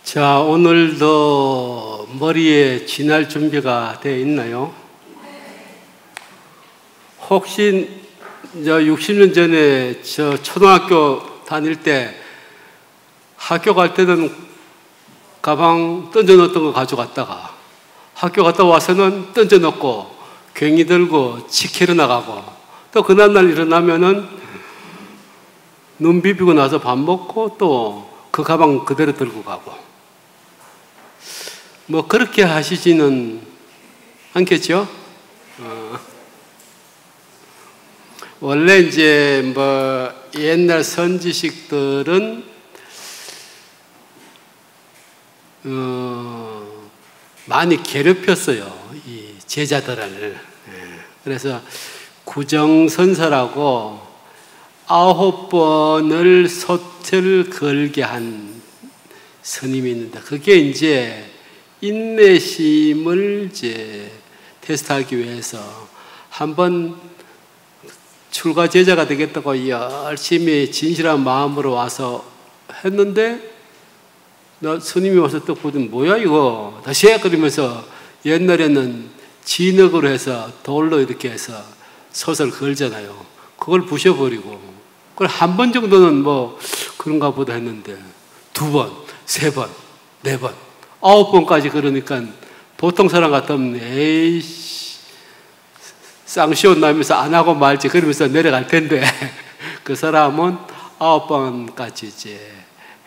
자, 오늘도 머리에 지날 준비가 되어 있나요? 혹시 60년 전에 저 초등학교 다닐 때 학교 갈 때는 가방 던져놓던 거 가져갔다가 학교 갔다 와서는 던져놓고 괭이 들고 치키러 나가고 또 그날날 일어나면은 눈 비비고 나서 밥 먹고 또 그 가방 그대로 들고 가고 뭐 그렇게 하시지는 않겠죠? 원래 이제 뭐 옛날 선지식들은 많이 괴롭혔어요, 이 제자들을. 그래서 구정선서라고 9번을 솥을 걸게 한 스님이 있는데 그게 이제 인내심을 이제 테스트하기 위해서 한번 출가 제자가 되겠다고 열심히 진실한 마음으로 와서 했는데 스님이 와서 또 보더니 뭐야 이거 다시 해 그러면서 옛날에는 진흙으로 해서 돌로 이렇게 해서 솥을 걸잖아요. 그걸 부셔버리고 그걸 한 번 정도는 뭐 그런가 보다 했는데 2번, 3번, 4번 9번까지 그러니까 보통 사람 같으면 에이씨 쌍시옷 나면서 안 하고 말지 그러면서 내려갈 텐데 그 사람은 9번까지 이제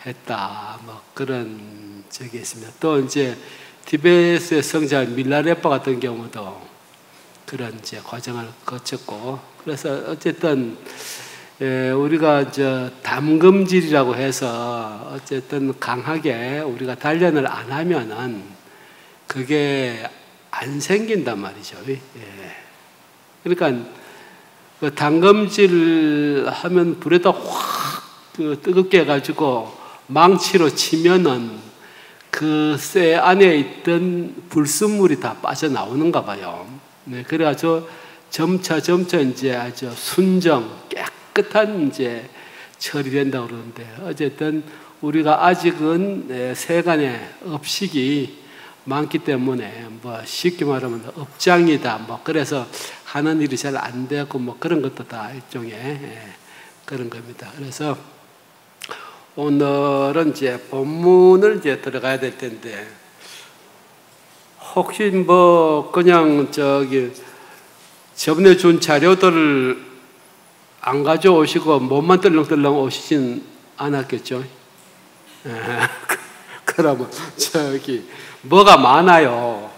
했다 뭐 그런 적이 있습니다. 또 이제 티베트의 성자 밀라레파 같은 경우도 그런 이제 과정을 거쳤고 그래서 어쨌든 우리가 담금질이라고 해서 어쨌든 강하게 우리가 단련을 안 하면은 그게 안 생긴단 말이죠. 그러니까 그 담금질 하면 불에다 확 뜨겁게 해가지고 망치로 치면은 그 쇠 안에 있던 불순물이 다 빠져나오는가 봐요. 그래가지고 점차 이제 아주 순정, 깨끗한 이제 처리된다고 그러는데 어쨌든 우리가 아직은 세간에 업식이 많기 때문에 뭐 쉽게 말하면 업장이다 뭐 그래서 하는 일이 잘 안 되고 뭐 그런 것도 다 일종의 그런 겁니다. 그래서 오늘은 이제 본문을 이제 들어가야 될 텐데 혹시 뭐 그냥 저번에 준 자료들을 안 가져오시고 몸만 떨렁떨렁 오시진 않았겠죠? 그러면 뭐가 많아요.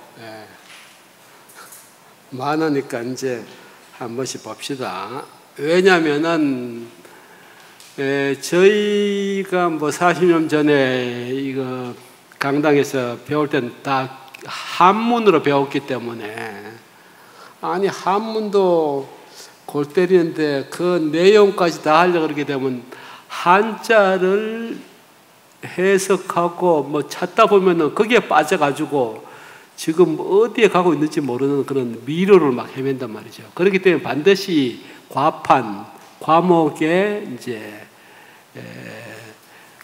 많으니까 이제 한 번씩 봅시다. 왜냐면은 저희가 뭐 40년 전에 이거 강당에서 배울 때는 다 한문으로 배웠기 때문에 아니 한문도 골 때리는데 그 내용까지 다 하려고 그러게 되면 한자를 해석하고 뭐 찾다 보면은 거기에 빠져가지고 지금 어디에 가고 있는지 모르는 그런 미로를 막 헤맨단 말이죠. 그렇기 때문에 반드시 과판, 과목의 이제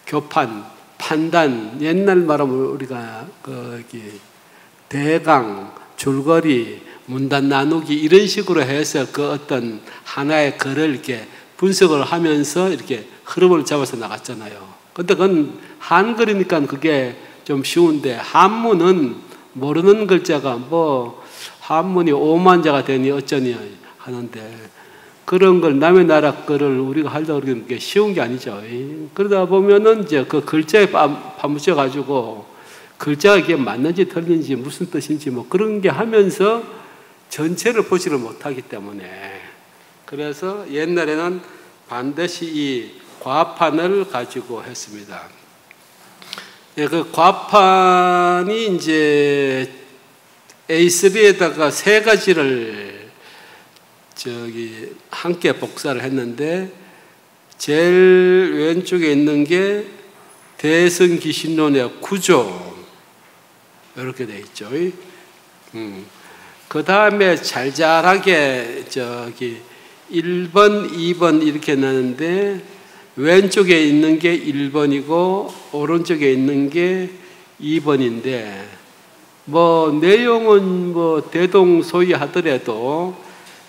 교판, 판단, 옛날 말하면 우리가 대강, 줄거리, 문단 나누기 이런 식으로 해서 그 어떤 하나의 글을 이렇게 분석을 하면서 이렇게 흐름을 잡아서 나갔잖아요. 근데 그건 한글이니까 그게 좀 쉬운데 한문은 모르는 글자가 뭐 한문이 5만 자가 되니 어쩌니 하는데 그런 걸 남의 나라 거를 우리가 하려고 그러는 게 쉬운 게 아니죠. 그러다 보면은 이제 그 글자에 파묻혀 가지고 글자가 이게 맞는지 틀린지 무슨 뜻인지 뭐 그런 게 하면서 전체를 보지를 못하기 때문에 그래서 옛날에는 반드시 이 과판을 가지고 했습니다. 그 과판이 이제 A3에다가 3가지를 함께 복사를 했는데 제일 왼쪽에 있는 게 대승기신론의 구조 이렇게 돼 있죠. 그 다음에 잘잘하게 저기 1번, 2번 이렇게 나는데 왼쪽에 있는 게 1번이고 오른쪽에 있는 게 2번인데 뭐 내용은 뭐 대동소이하더라도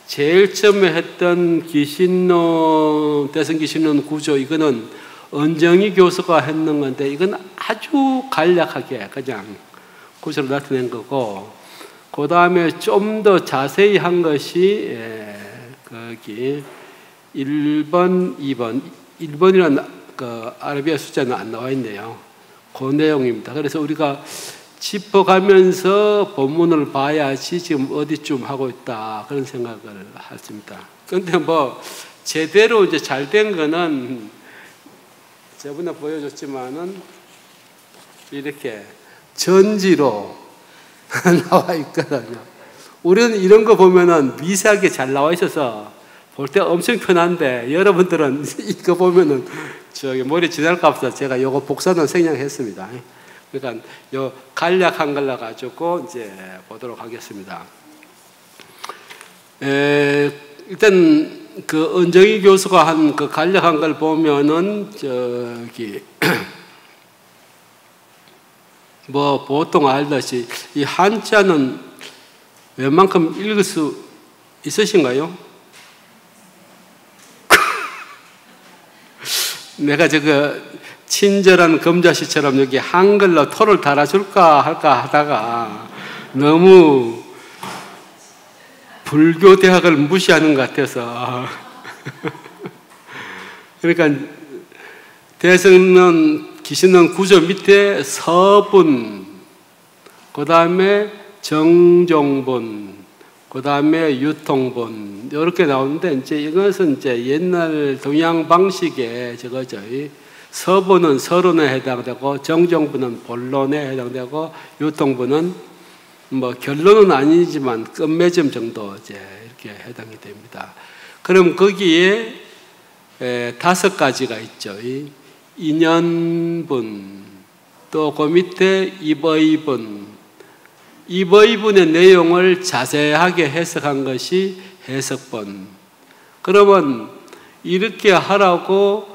제일 처음에 했던 기신론, 대성기신론 구조 이거는 은정이 교수가 했는 건데 이건 아주 간략하게 그냥 구조를 나타낸 거고 그 다음에 좀 더 자세히 한 것이 거기 1번, 2번 1번이라는 그 아라비아 숫자는 안 나와 있네요. 그 내용입니다. 그래서 우리가 짚어가면서 본문을 봐야지 지금 어디쯤 하고 있다 그런 생각을 했습니다. 그런데 뭐 제대로 이제 잘 된 거는 저번에 보여줬지만은 이렇게 전지로 나와 있거든요. 우리는 이런 거 보면은 미세하게 잘 나와 있어서 볼 때 엄청 편한데 여러분들은 이거 보면은 저기 머리 지날까 없어 제가 요거 복사는 생략했습니다. 그러니까 요 간략한 걸로 가지고 이제 보도록 하겠습니다. 일단 그 은정이 교수가 한 그 간략한 걸 보면은 저기 뭐 보통 알듯이 이 한자는 웬만큼 읽을 수 있으신가요? 내가 저거 친절한 금자씨처럼 여기 한글로 토를 달아줄까 할까 하다가 너무 불교 대학을 무시하는 것 같아서 그러니까 대성론 기신론 구조 밑에 서분, 그 다음에 정종본, 그 다음에 유통본 이렇게 나오는데 이제 이것은 이제 옛날 동양 방식의 저거죠. 서본은 서론에 해당되고 정종본은 본론에 해당되고 유통본은 뭐 결론은 아니지만 끝맺음 정도 이제 이렇게 해당이 됩니다. 그럼 거기에 5가지가 있죠. 인연분, 또 그 밑에 입의분, 입의분의 내용을 자세하게 해석한 것이 해석본. 그러면 이렇게 하라고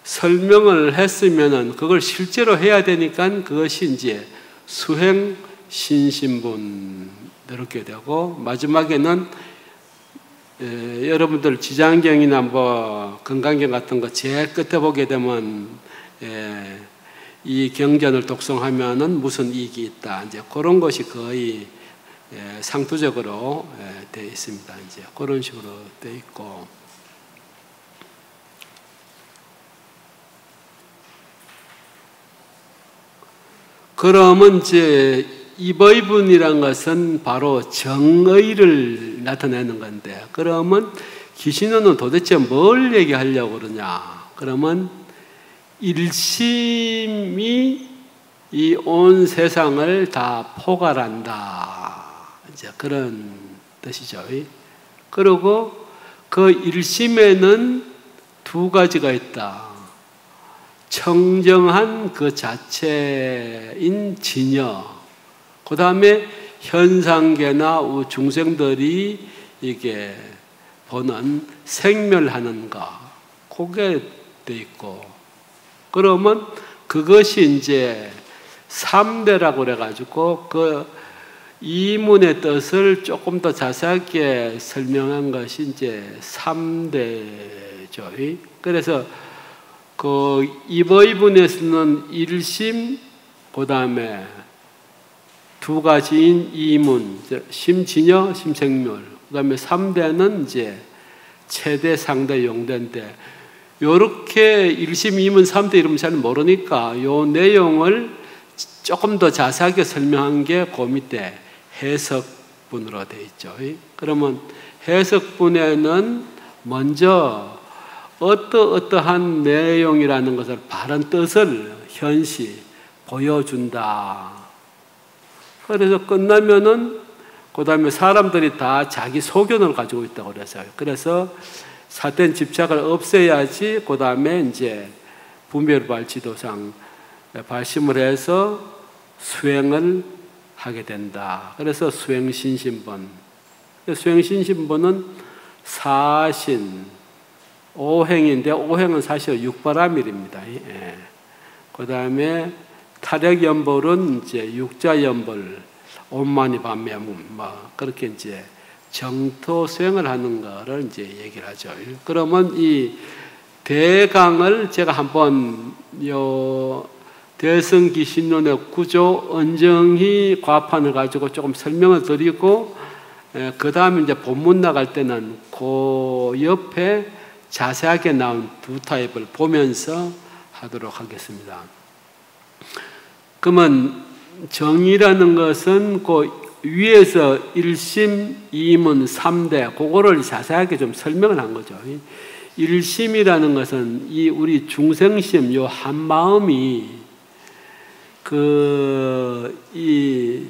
설명을 했으면은 그걸 실제로 해야 되니까 그것이 이제 수행 신신분 이렇게 되고 마지막에는 여러분들 지장경이나 뭐 건강경 같은 거 제일 끝에 보게 되면 이 경전을 독송하면은 무슨 이익이 있다. 이제 그런 것이 거의 상투적으로 되어 있습니다. 이제 그런 식으로 되어 있고. 그러면 이제 입의분이란 것은 바로 정의를 나타내는 건데, 그러면 기신론은 도대체 뭘 얘기하려고 그러냐? 그러면 일심이 이 온 세상을 다 포괄한다. 이제 그런 뜻이죠. 그리고 그 일심에는 2가지가 있다. 청정한 그 자체인 진여, 그 다음에 현상계나 중생들이 이게 보는 생멸하는 것, 그게 돼 있고, 그러면 그것이 이제 3대라고 그래가지고 그 이문의 뜻을 조금 더 자세하게 설명한 것이 이제 3대죠. 그래서 그 입의분에서는 일심, 그 다음에 2가지인 이문, 심진여, 심생멸, 그 다음에 3대는 이제 최대, 상대, 용대인데, 요렇게 일심, 이문, 3대 이러면 잘 모르니까 요 내용을 조금 더 자세하게 설명한 게 그 밑에 해석분으로 되어 있죠. 그러면 해석분에는 먼저 어떠한 내용이라는 것을 바른 뜻을 현시 보여준다. 그래서 끝나면은 그 다음에 사람들이 다 자기 소견을 가지고 있다고 그래서요. 그래서 사된 집착을 없애야지 그 다음에 이제 분별발 지도상 발심을 해서 수행을 하게 된다. 그래서 수행신신본. 수행신신본은 사신, 오행인데 오행은 사실 육바라밀입니다. 그 다음에 탈핵연벌은 이제 육자연벌, 온만이 반매문, 뭐 그렇게 이제 정토 수행을 하는 거를 이제 얘기를 하죠. 그러면 이 대강을 제가 한번 대성기신론의 구조, 언정희 과판을 가지고 조금 설명을 드리고, 그 다음에 이제 본문 나갈 때는 그 옆에 자세하게 나온 두 타입을 보면서 하도록 하겠습니다. 그러면 정의라는 것은 그 위에서 1심, 2문, 3대 그거를 자세하게 좀 설명을 한 거죠. 1심이라는 것은 이 우리 중생심 요 한 마음이 이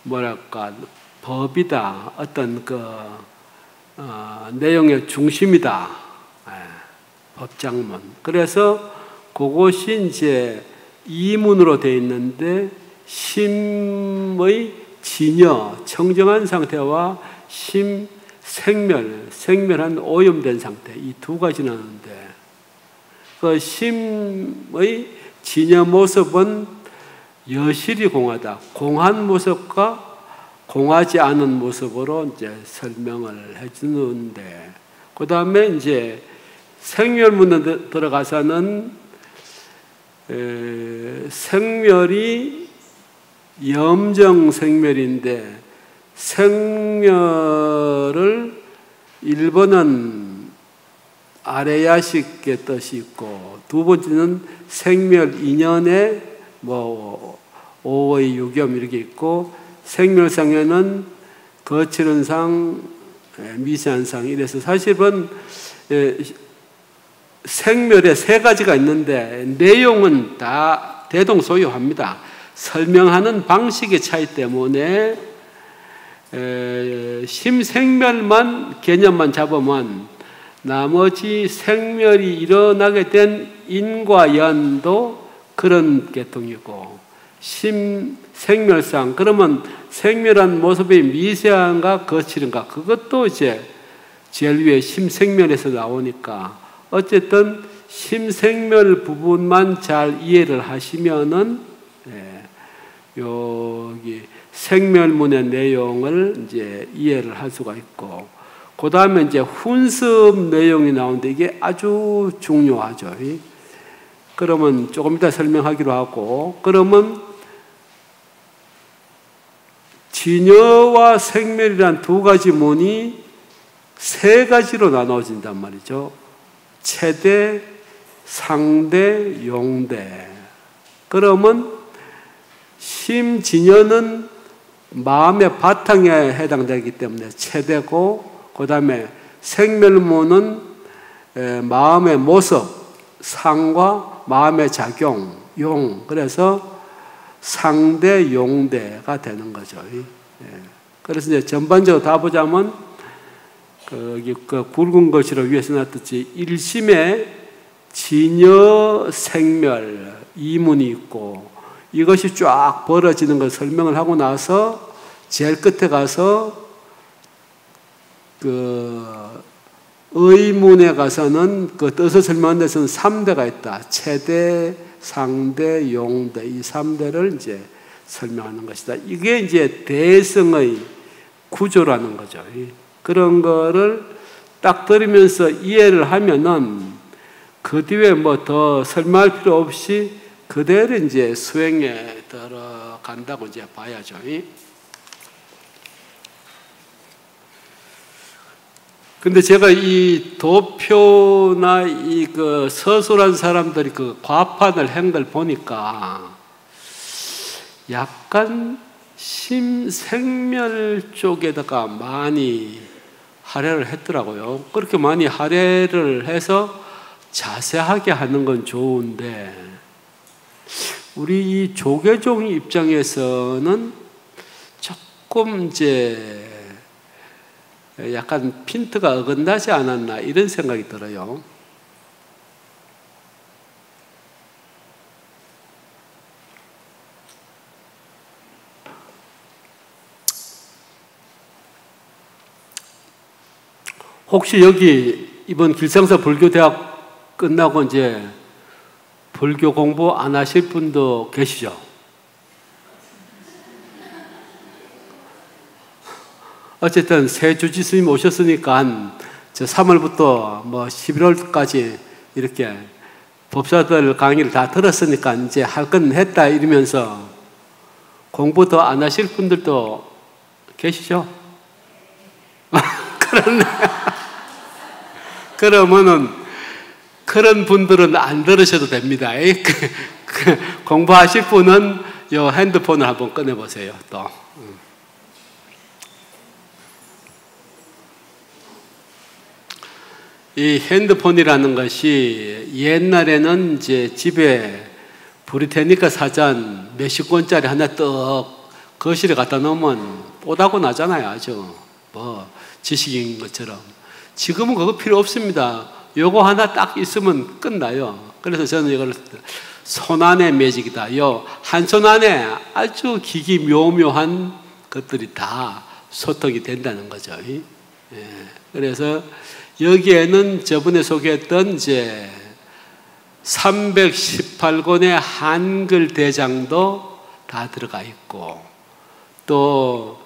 뭐랄까 법이다, 어떤 내용의 중심이다, 법장문. 그래서 그것이 이제 이문으로 되어 있는데 심의 진여, 청정한 상태와 심 생멸, 생멸한 오염된 상태, 이 두 가지 나오는데 그 심의 진여 모습은 여실히 공하다. 공한 모습과 공하지 않은 모습으로 이제 설명을 해주는데, 그 다음에 이제 생멸문에 들어가서는 생멸이 염정생멸인데, 생멸을 1번은 아래야식의 뜻이 있고, 두 번째는 생멸 인연에 뭐 오의 유겸 이렇게 있고, 생멸상에는 거칠은 상, 미세한 상 이래서 사실은 생멸에 세 가지가 있는데 내용은 다 대동소이합니다. 설명하는 방식의 차이 때문에 심생멸만 개념만 잡으면 나머지 생멸이 일어나게 된 인과 연도 그런 계통이고, 심생멸상 그러면 생멸한 모습이 미세한가 거칠은가 그것도 이제 제일 위에 심생멸에서 나오니까 어쨌든 심생멸 부분만 잘 이해를 하시면은 여기 생멸문의 내용을 이제 이해를 할 수가 있고, 그 다음에 이제 훈습 내용이 나오는데 이게 아주 중요하죠. 그러면 조금 이따 설명하기로 하고, 그러면 진여와 생멸이란 두 가지 문이 세 가지로 나눠진단 말이죠. 체대, 상대, 용대. 그러면 심진여는 마음의 바탕에 해당되기 때문에 체대고, 그 다음에 생멸문은 마음의 모습, 상과 마음의 작용, 용. 그래서 상대, 용대가 되는 거죠. 그래서 이제 전반적으로 다 보자면, 그 굵은 글씨로 위에서 놨듯이 일심에 진여, 생멸, 이문이 있고, 이것이 쫙 벌어지는 걸 설명을 하고 나서 제일 끝에 가서 의문에 가서는 그 뜻을 설명하는 데서는 3대가 있다. 체대, 상대, 용대, 이 3대를 이제 설명하는 것이다. 이게 이제 대성의 구조라는 거죠. 그런 거를 딱 들으면서 이해를 하면은 그 뒤에 뭐 더 설명할 필요 없이 그대로 이제 수행에 들어간다고 이제 봐야죠. 근데 제가 이 도표나 이 서술한 사람들이 그 과판을 한 걸 보니까 약간 심생멸 쪽에다가 많이 할애를 했더라고요. 그렇게 많이 할애를 해서 자세하게 하는 건 좋은데, 우리 이 조계종 입장에서는 조금 이제 약간 핀트가 어긋나지 않았나 이런 생각이 들어요. 혹시 여기 이번 길상사 불교대학 끝나고 이제 불교 공부 안 하실 분도 계시죠? 어쨌든 새 주지 스님 오셨으니까 저 3월부터 뭐 11월까지 이렇게 법사들 강의를 다 들었으니까 이제 할 건 했다 이러면서 공부 더 안 하실 분들도 계시죠? 그렇네. 그러면은 그런 분들은 안 들으셔도 됩니다. 공부하실 분은 요 핸드폰을 한번 꺼내보세요. 또. 이 핸드폰이라는 것이 옛날에는 이제 집에 브리테니카 사전 몇십 권짜리 하나 떡 거실에 갖다 놓으면 뽀다고 나잖아요. 아주 뭐 지식인 것처럼. 지금은 그거 필요 없습니다. 요거 하나 딱 있으면 끝나요. 그래서 저는 이걸 손안의 매직이다. 요 한 손 안에 아주 기기묘묘한 것들이 다 소통이 된다는 거죠. 예. 그래서 여기에는 저번에 소개했던 이제 318권의 한글 대장도 다 들어가 있고, 또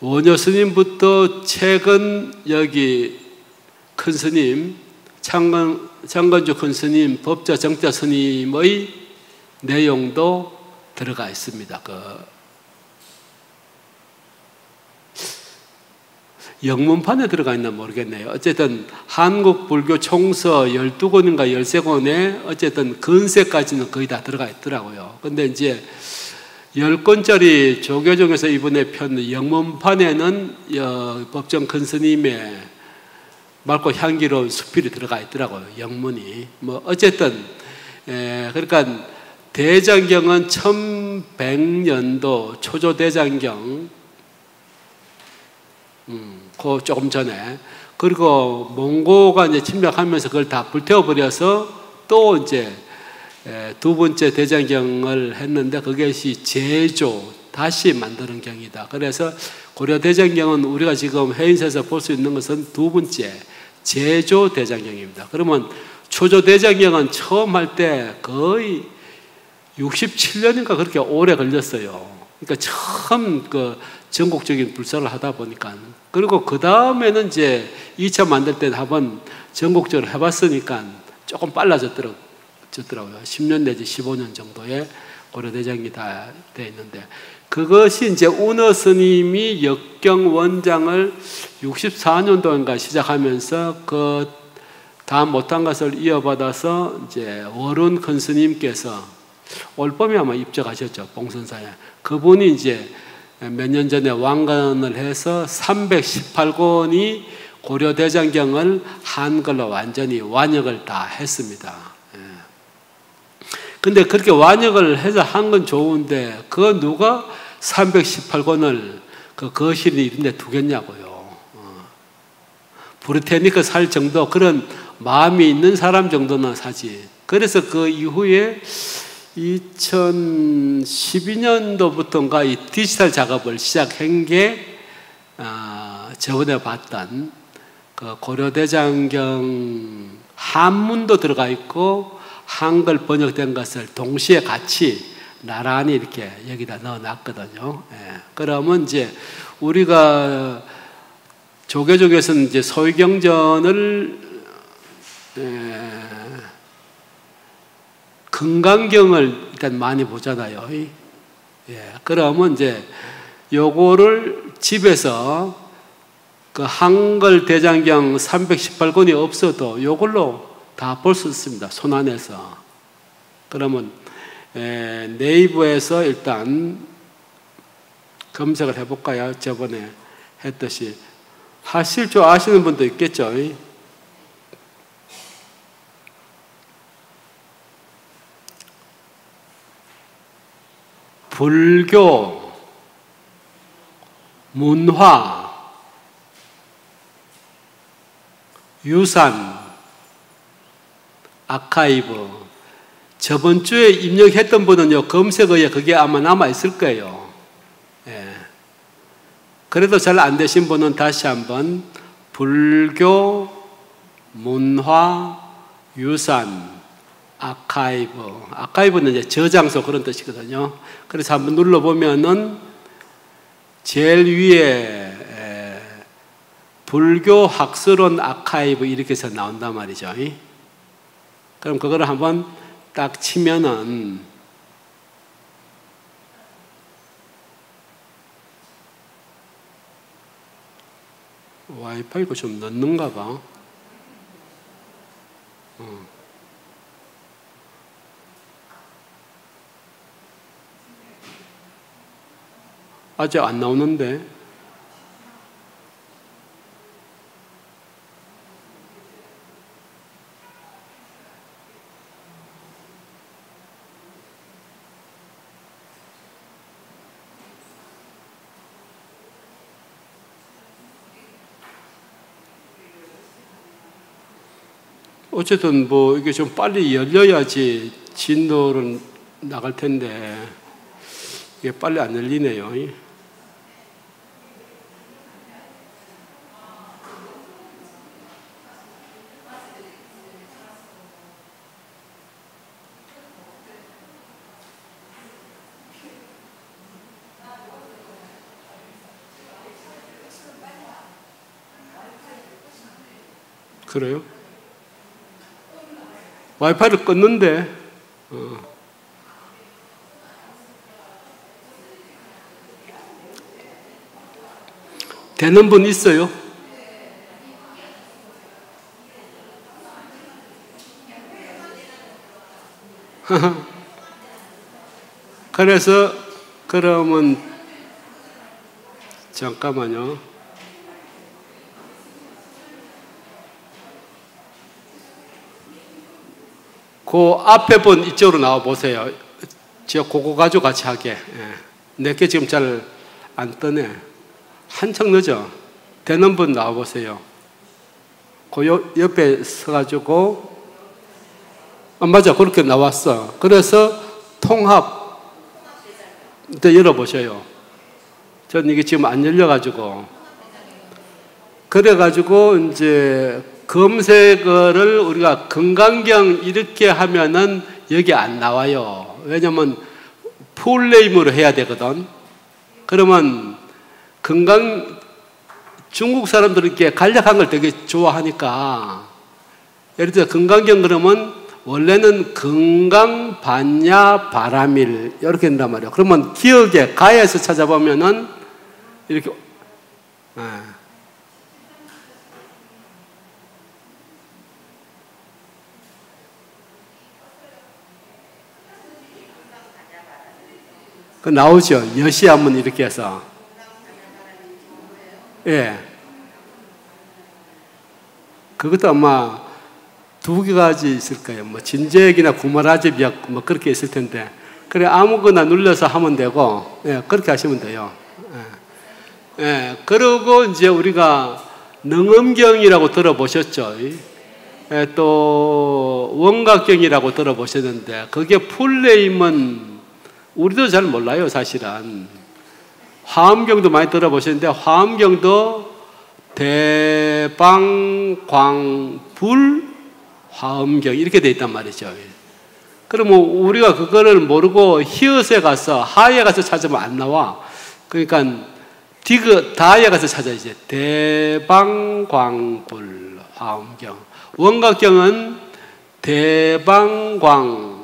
원효 스님부터 최근 여기 큰 스님, 창건주 큰 스님, 법자 정자 스님의 내용도 들어가 있습니다. 영문판에 들어가 있나 모르겠네요. 어쨌든 한국 불교 총서 12권인가 13권에 어쨌든 근세까지는 거의 다 들어가 있더라고요. 근데 이제 10권짜리 조계종에서 이번에 편 영문판에는 법정 큰 스님의 맑고 향기로운 수필이 들어가 있더라고요. 영문이. 뭐 어쨌든 그러니까 대장경은 1100년도 초조 대장경 그 조금 전에, 그리고 몽고가 이제 침략하면서 그걸 다 불태워버려서 또 이제 두 번째 대장경을 했는데 그것이 제조, 다시 만드는 경이다. 그래서 고려 대장경은 우리가 지금 해인사에서 볼 수 있는 것은 두 번째 제조 대장경입니다. 그러면 초조 대장경은 처음 할 때 거의 67년인가 그렇게 오래 걸렸어요. 그러니까 처음 전국적인 불사를 하다 보니까. 그리고 그 다음에는 이제 2차 만들 때 한번 전국적으로 해봤으니까 조금 빨라졌더라고요. 10년 내지 15년 정도의 고려대장이 다 돼 있는데, 그것이 이제 운어 스님이 역경 원장을 64년도인가 시작하면서 그 다음 못한 것을 이어받아서 이제 월운 큰 스님께서 올봄에 아마 입적하셨죠. 봉선사에. 그분이 이제 몇 년 전에 왕건을 해서 318권이 고려대장경을 한글로 완전히 완역을 다 했습니다. 근데 그렇게 완역을 해서 한 건 좋은데 그 누가 318권을 그 거실이 이런 데 두겠냐고요. 브리테니카 살 정도 그런 마음이 있는 사람 정도는 사지. 그래서 그 이후에 2012년도부터인가 이 디지털 작업을 시작한 게 저번에 봤던 그 고려대장경 한문도 들어가 있고 한글 번역된 것을 동시에 같이 나란히 이렇게 여기다 넣어놨거든요. 그러면 이제 우리가 조계종에서는 이제 소위경전을 금강경을 일단 많이 보잖아요. 그러면 이제 요거를 집에서 그 한글 대장경 318권이 없어도 요걸로 다 볼 수 있습니다. 손안에서. 그러면 네이버에서 일단 검색을 해볼까요? 저번에 했듯이. 하실 줄 아시는 분도 있겠죠. 불교, 문화, 유산, 아카이브. 저번 주에 입력했던 분은요, 검색어에 그게 아마 남아있을 거예요. 그래도 잘 안 되신 분은 다시 한번 불교 문화 유산 아카이브. 아카이브는 이제 저장소 그런 뜻이거든요. 그래서 한번 눌러보면은 제일 위에 불교 학술원 아카이브 이렇게 해서 나온단 말이죠. 그럼 그거를 한번 딱 치면은 와이파이가 좀 늦는가 봐. 아직 안 나오는데. 어쨌든 뭐 이게 좀 빨리 열려야지 진도는 나갈 텐데 이게 빨리 안 열리네요. 그래요? 와이파이를 껐는데 되는 분 있어요? 그래서 그러면 잠깐만요. 그 앞에 분 이쪽으로 나와 보세요. 저 그거 가지고 같이 하게. 내게 지금 잘 안 뜨네. 한참 늦어. 되는 분 나와 보세요. 그 옆에 서가지고 맞아 그렇게 나왔어. 그래서 통합 열어보셔요. 전 이게 지금 안 열려가지고 그래가지고 이제 검색어를 우리가 건강경 이렇게 하면은 여기 안 나와요. 왜냐면 풀네임으로 해야 되거든. 그러면 중국 사람들은 이렇게 간략한 걸 되게 좋아하니까 예를 들어 건강경 그러면 원래는 건강 반야 바라밀 이렇게 된단 말이에요. 그러면 기억에 가야에서 찾아보면은 이렇게 그 나오죠. 여시하면 이렇게 해서. 예. 그것도 아마 두 가지 있을 거예요. 뭐 진제역이나 구마라집역 뭐 그렇게 있을 텐데. 그래 아무거나 눌러서 하면 되고, 예, 그렇게 하시면 돼요. 예. 예. 그리고 이제 우리가 능엄경이라고 들어보셨죠? 예, 또 원각경이라고 들어보셨는데 그게 풀네임은 우리도 잘 몰라요, 사실은. 화엄경도 많이 들어보셨는데, 화엄경도 대방광불 화엄경 이렇게 돼 있단 말이죠. 그러면 우리가 그거를 모르고 히읗에 가서 하에 가서 찾으면 안 나와. 그러니까 다에 가서 찾아야지. 대방광불 화엄경. 원각경은 대방광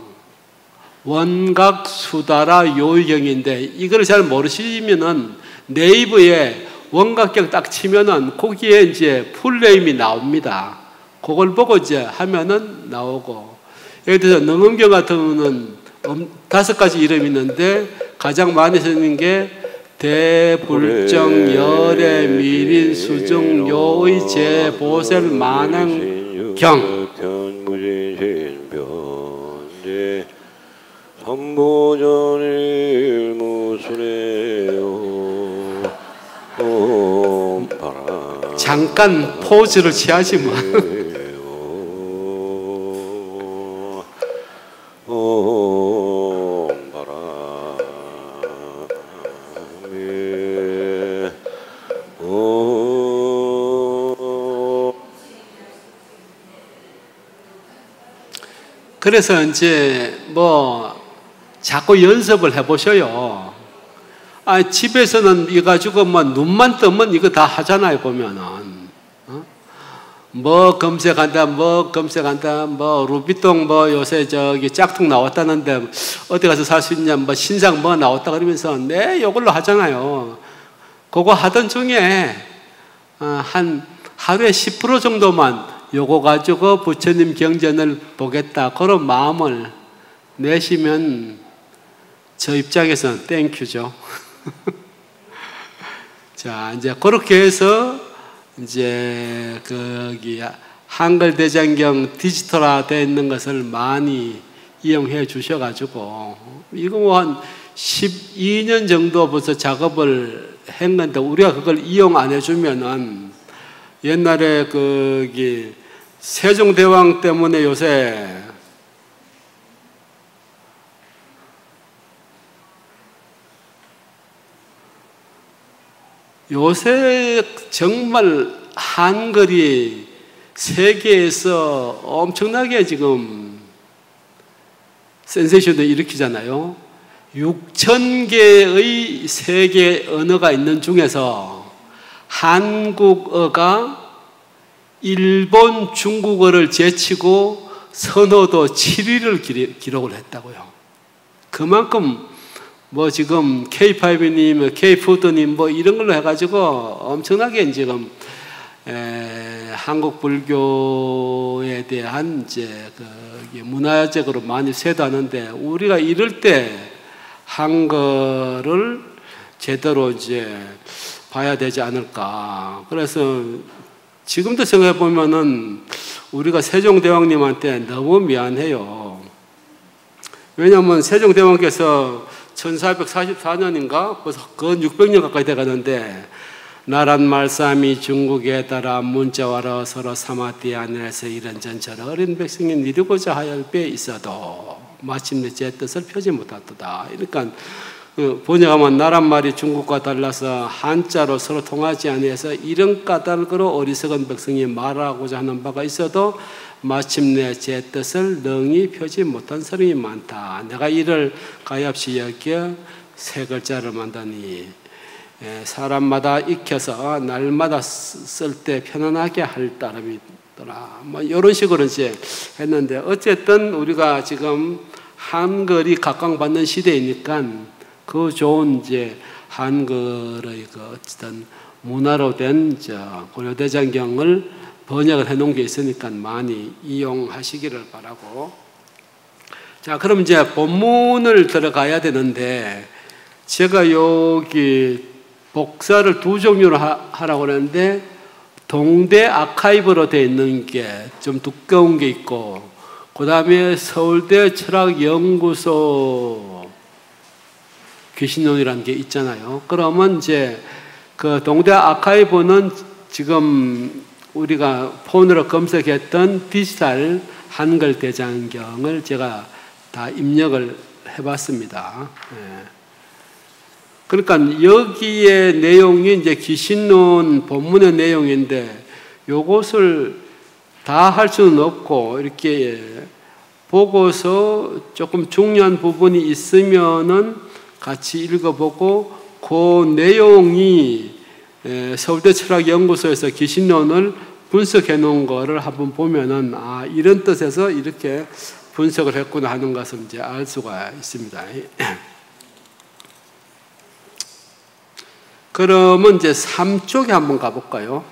원각수다라 요의경인데 이걸 잘 모르시면은 네이버에 원각경 딱 치면은 거기에 이제 풀네임이 나옵니다. 그걸 보고 이제 하면은 나오고 예를 들어서 능엄경 같은 경우는 5가지 이름이 있는데 가장 많이 쓰는 게 대불정 열애 미린 수중 요의 제보셀 만행경 삼보전일 무술해요. 잠깐 포즈를 취하지 뭐. 그래서 이제 뭐 자꾸 연습을 해보셔요. 집에서는 이거 가지고 뭐 눈만 뜨면 이거 다 하잖아요, 보면은. 뭐 검색한다, 뭐 루비통 뭐 요새 저기 짝퉁 나왔다는데 어디 가서 살 수 있냐, 뭐 신상 뭐 나왔다 그러면서 네, 요걸로 하잖아요. 그거 하던 중에 한 하루에 10% 정도만 요거 가지고 부처님 경전을 보겠다, 그런 마음을 내시면 저 입장에서는 땡큐죠. 자, 이제 그렇게 해서 이제 거기 한글 대장경 디지털화 되어 있는 것을 많이 이용해 주셔가지고 이거 뭐 한 12년 정도 벌써 작업을 했는데 우리가 그걸 이용 안 해주면은 옛날에 거기 세종대왕 때문에 요새 정말 한글이 세계에서 엄청나게 지금 센세이션을 일으키잖아요. 6,000개의 세계 언어가 있는 중에서 한국어가 일본, 중국어를 제치고 선어도 7위를 기록을 했다고요. 그만큼 뭐 지금 K5님, K푸드님 뭐 이런 걸로 해가지고 엄청나게 지금 한국 불교에 대한 이제 그 문화적으로 많이 쇄도하는데 우리가 이럴 때 한글을 제대로 이제 봐야 되지 않을까. 그래서 지금도 생각해 보면은 우리가 세종대왕님한테 너무 미안해요. 왜냐하면 세종대왕께서 1444년인가 벌써 그 600년 가까이 돼가는데 나란 말씀이 중국에 따라 문자와로 서로 사마띠 하늘에서 이런전 저런 어린 백성이 이루고자 하여 배 있어도 마침내 제 뜻을 펴지 못하도다. 그러니까 번역하면 나란 말이 중국과 달라서 한자로 서로 통하지 아니해서 이런 까닭으로 어리석은 백성이 말하고자 하는 바가 있어도 마침내 제 뜻을 능히 펴지 못한 사람이 많다. 내가 이를 가엾이 여겨 세 글자를 만드니 사람마다 익혀서 날마다 쓸 때 편안하게 할 따름이더라. 뭐 이런 식으로 이제 했는데 어쨌든 우리가 지금 한글이 각광받는 시대이니까 그 좋은 이제 한글의 그 어쨌든 문화로 된 고려대장경을 번역을 해놓은 게 있으니까 많이 이용하시기를 바라고. 자, 그럼 이제 본문을 들어가야 되는데 제가 여기 복사를 두 종류로 하라고 하는데 동대 아카이브로 되어 있는 게 좀 두꺼운 게 있고 그 다음에 서울대 철학연구소 귀신론이라는 게 있잖아요. 그러면 이제 그 동대 아카이브는 지금 우리가 폰으로 검색했던 디지털 한글 대장경을 제가 다 입력을 해봤습니다. 그러니까 여기에 내용이 이제 귀신론 본문의 내용인데 요것을 다 할 수는 없고 이렇게 보고서 조금 중요한 부분이 있으면은 같이 읽어보고 그 내용이 서울대 철학연구소에서 귀신론을 분석해 놓은 거를 한번 보면은 아 이런 뜻에서 이렇게 분석을 했구나 하는 것을 이제 알 수가 있습니다. 그러면 이제 3쪽에 한번 가볼까요?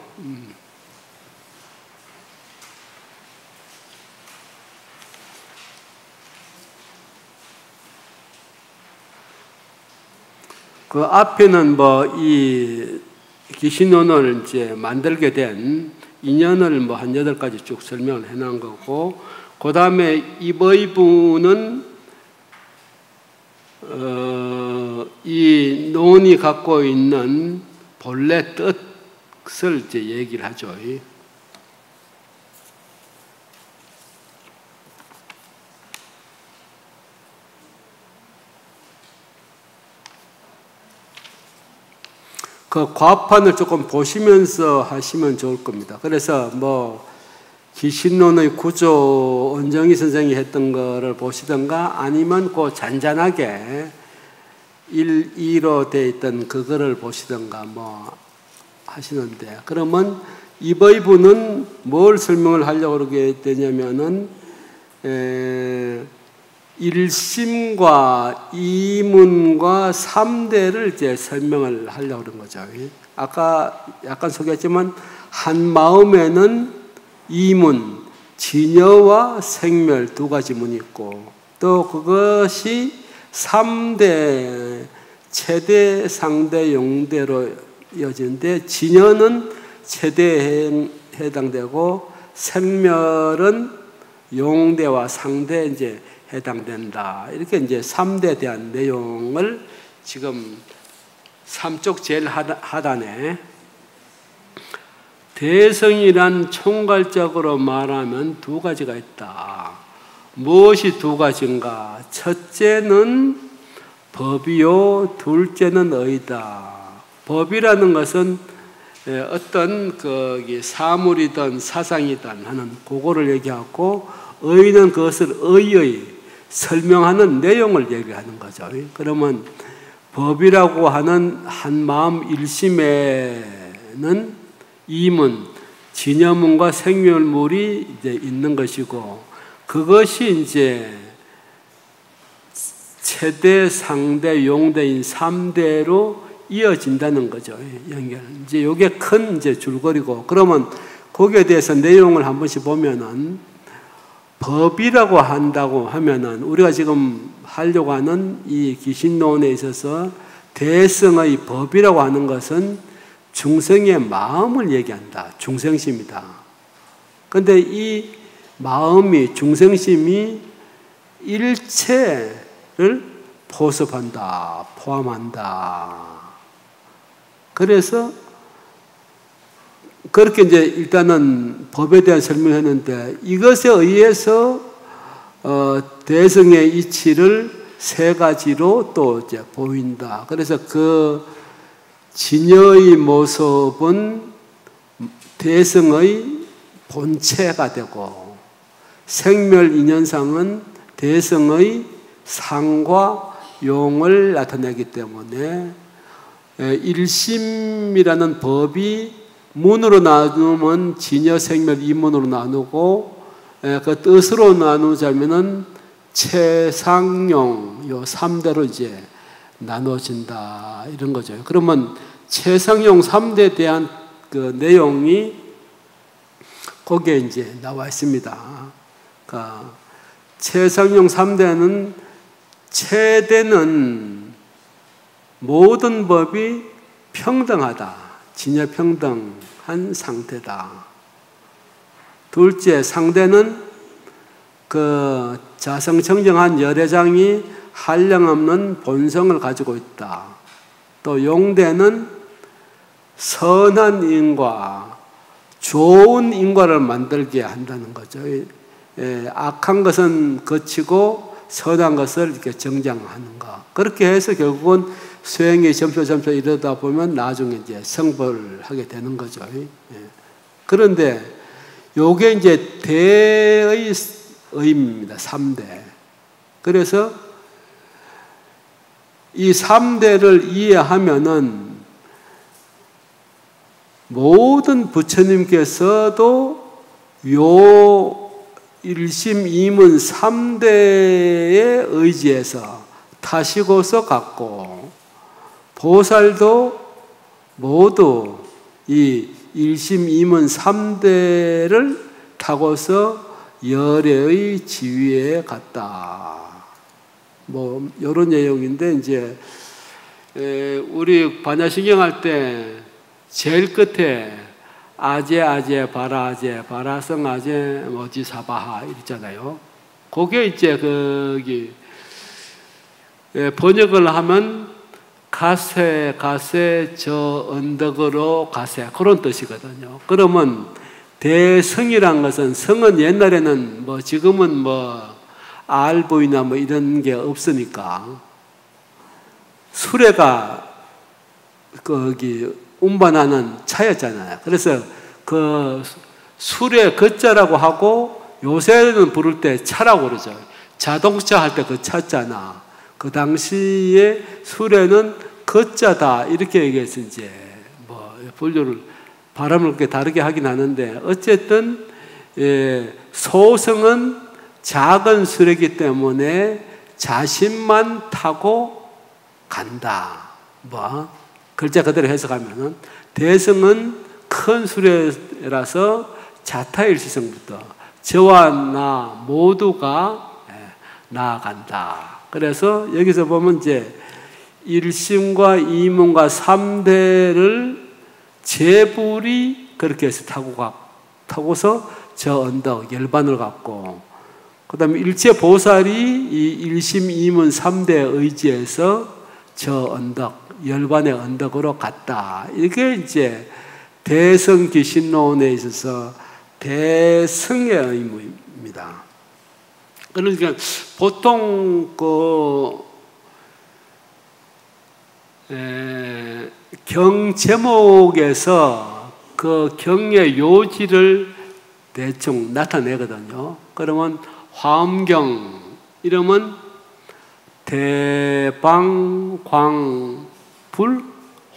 그 앞에는 뭐 이 귀신론을 이제 만들게 된 인연을 뭐 한 8가지 쭉 설명을 해 놓은 거고, 그 다음에 이부는 이 논이 갖고 있는 본래 뜻을 이제 얘기를 하죠. 그 과판을 조금 보시면서 하시면 좋을 겁니다. 그래서 뭐 기신론의 구조 은정희 선생이 했던 거를 보시던가 아니면 그 잔잔하게 1, 2로 되어 있던 그거를 보시던가 뭐 하시는데, 그러면 이버이브는 뭘 설명을 하려고 그러게 되냐면은 일심과 이문과 3대를 이제 설명을 하려고 그런 거죠. 아까 약간 소개했지만 한 마음에는 이문, 진여와 생멸 두 가지 문이 있고, 또 그것이 3대, 최대, 상대, 용대로 이어지는데, 진여는 최대에 해당되고 생멸은 용대와 상대에 이제 해당된다. 이렇게 이제 3대에 대한 내용을 지금 3쪽 제일 하단에 대성이란 총괄적으로 말하면 두 가지가 있다. 무엇이 두 가지인가? 첫째는 법이요, 둘째는 의다. 법이라는 것은 어떤 사물이든 사상이든 하는 그거를 얘기하고, 의는 그것을 의의 설명하는 내용을 얘기하는 거죠. 그러면 법이라고 하는 한 마음 일심에는 이문, 진여문과 생멸물이 이제 있는 것이고, 그것이 이제 최대, 상대, 용대인 3대로 이어진다는 거죠. 연결. 이제 이게 큰 이제 줄거리고, 그러면 거기에 대해서 내용을 한 번씩 보면은, 법이라고 한다고 하면은 우리가 지금 하려고 하는 이 기신론에 있어서 대성의 법이라고 하는 것은 중생의 마음을 얘기한다. 중생심이다. 그런데 이 마음이, 중생심이 일체를 포섭한다, 포함한다. 그래서 그렇게 이제 일단은 법에 대한 설명을 했는데, 이것에 의해서 대성의 이치를 세 가지로 또 이제 보인다. 그래서 그 진여의 모습은 대성의 본체가 되고, 생멸 인연상은 대성의 상과 용을 나타내기 때문에 일심이라는 법이 문으로 나누면 진여, 생멸, 이문으로 나누고, 그 뜻으로 나누자면은 최상용, 요 3대로 이제 나눠진다. 이런 거죠. 그러면 최상용 3대에 대한 그 내용이 거기에 이제 나와 있습니다. 그러니까 최상용 3대는, 최대는 모든 법이 평등하다. 진여 평등한 상태다. 둘째, 상대는 그 자성청정한 열애장이 한량없는 본성을 가지고 있다. 또 용대는 선한 인과, 좋은 인과를 만들게 한다는 거죠. 악한 것은 거치고 선한 것을 이렇게 정장하는 것. 그렇게 해서 결국은 수행이 점차 이러다 보면 나중에 이제 성불을 하게 되는 거죠. 그런데 요게 이제 대의 의미입니다. 3대. 그래서 이 3대를 이해하면은 모든 부처님께서도 요 일심 이문 3대의 의지에서 타시고서 갖고, 보살도 모두 이 일심 이문 3대를 타고서 열애의 지위에 갔다. 뭐 이런 내용인데, 이제 우리 반야신경 할 때 제일 끝에 아제 바라제 바라성 아제 뭐지 사바하 있잖아요. 그게 이제 거기 번역을 하면 가세 저 언덕으로 가세, 그런 뜻이거든요. 그러면 대성이란 것은, 성은 옛날에는 뭐 지금은 뭐 RV나 뭐 이런 게 없으니까 수레가 거기 운반하는 차였잖아요. 그래서 그 수레 거자라고 하고 요새는 부를 때 차라고 그러죠. 자동차 할 때 그 차잖아. 그 당시에 수레는 거자다 이렇게 얘기해서 이제 뭐 분류를 발음을 그렇게 다르게 하긴 하는데 어쨌든 소승은 작은 수레이기 때문에 자신만 타고 간다. 뭐 글자 그대로 해석하면은 대승은 큰 수레라서 자타일시성부터 저와 나 모두가 나아간다. 그래서 여기서 보면 이제 1심과 2문과 3대를 제불이 그렇게 해서 타고서 저 언덕 열반을 갔고, 그 다음에 일체 보살이 이 1심, 2문, 3대에 의지해서 저 언덕, 열반의 언덕으로 갔다. 이게 이제 대성귀신론에 있어서 대승의 의무입니다. 그러니까 보통 경 제목에서 그 경의 요지를 대충 나타내거든요. 그러면 화엄경 이러면 대방광불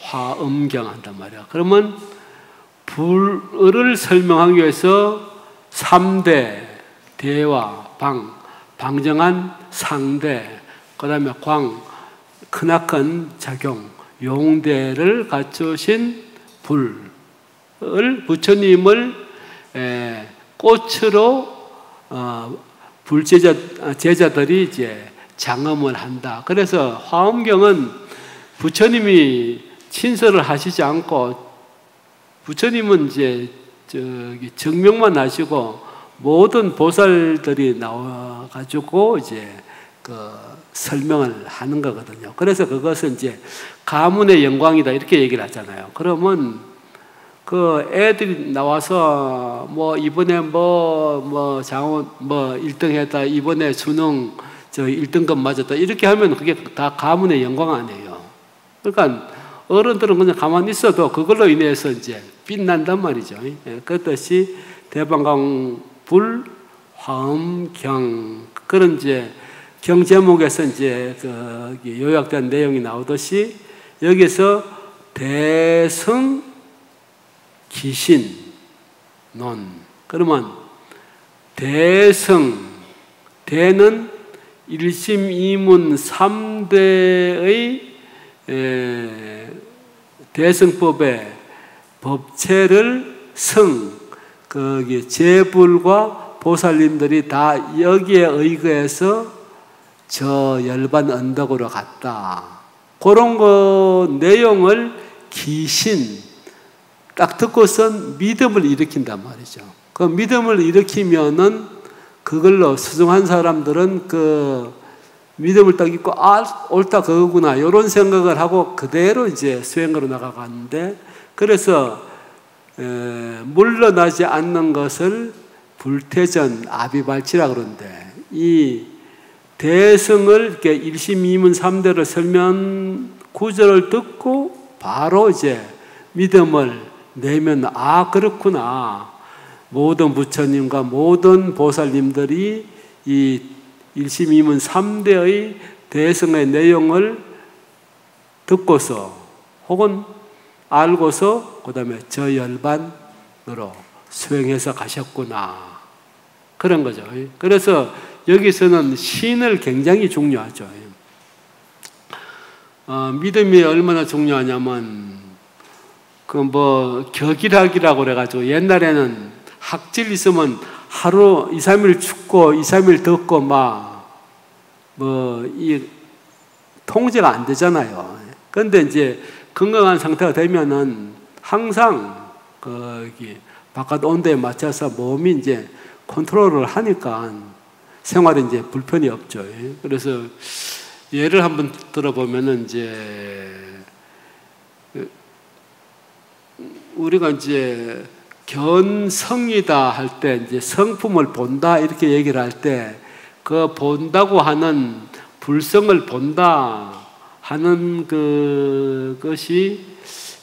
화엄경 한단 말이야. 그러면 불을 설명하기 위해서 3대 대와 방정한 상대, 그 다음에 크나큰 작용, 용대를 갖추신 불을 부처님을 꽃으로 제자들이 이제 장엄을 한다. 그래서 화엄경은 부처님이 친설을 하시지 않고 부처님은 이제 정명만 하시고 모든 보살들이 나와가지고 이제 설명을 하는 거거든요. 그래서 그것은 이제 가문의 영광이다 이렇게 얘기를 하잖아요. 그러면 그 애들이 나와서 뭐 이번에 장원 1등 했다, 이번에 수능 1등급 맞았다 이렇게 하면 그게 다 가문의 영광 아니에요. 그러니까 어른들은 그냥 가만히 있어도 그걸로 인해서 이제 빛난단 말이죠. 그렇듯이 대방광불 화엄경 그런 이제 경 제목에서 이제 요약된 내용이 나오듯이 여기서 대성 기신 논 그러면 대성 대는 1심 2문 3대의 대성법의 법체를 거기 제불과 보살님들이 다 여기에 의거해서 저 열반 언덕으로 갔다. 그런 거 내용을 기신 딱 듣고선 믿음을 일으킨단 말이죠. 그 믿음을 일으키면은 그걸로 수정한 사람들은 그 믿음을 딱 잊고 옳다 그거구나 이런 생각을 하고 그대로 이제 수행으로 나가가는데 그래서 물러나지 않는 것을 불태전 아비발치라 그러는데 이 대승을 이렇게 1심 2문 3대를 설명 구절을 듣고 바로 이제 믿음을 내면 그렇구나. 모든 부처님과 모든 보살님들이 이 1심 2문 3대의 대승의 내용을 듣고서 혹은 알고서 그 다음에 저 열반으로 수행해서 가셨구나. 그런 거죠. 그래서 여기서는 신을 굉장히 중요하죠. 믿음이 얼마나 중요하냐면 격일학이라고 그래가지고 옛날에는 학질 있으면 하루 2, 3일 춥고 2, 3일 덥고 이 통제가 안 되잖아요. 그런데 이제 건강한 상태가 되면은 항상 바깥 온도에 맞춰서 몸이 이제 컨트롤을 하니까 생활에 이제 불편이 없죠. 그래서 예를 한번 들어보면은 이제 우리가 이제 견성이다 할 때 이제 성품을 본다 이렇게 얘기를 할 때 그 본다고 하는 불성을 본다 하는 그것이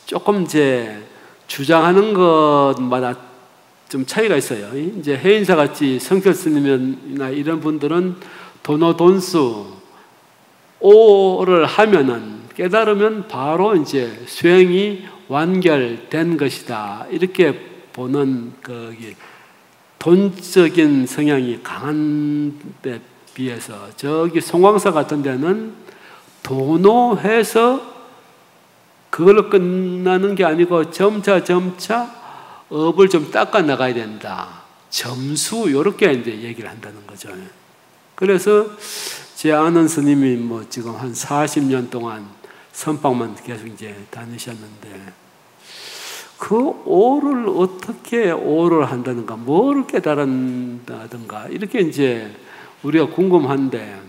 조금 이제 주장하는 것마다 좀 차이가 있어요. 이제 해인사 같이 성철 스님이나 이런 분들은 도노돈수 오를 하면은 깨달으면 바로 이제 수행이 완결된 것이다. 이렇게 보는 거기 돈적인 성향이 강한 데 비해서 저기 송광사 같은 데는 도노해서 그걸로 끝나는 게 아니고 점차 업을 좀 닦아 나가야 된다. 점수 이렇게 이제 얘기를 한다는 거죠. 그래서 제 아는 스님이 뭐 지금 한 40년 동안 선방만 계속 이제 다니셨는데 그 오를 어떻게 오를 한다든가 뭐를 깨달은다든가 이렇게 이제 우리가 궁금한데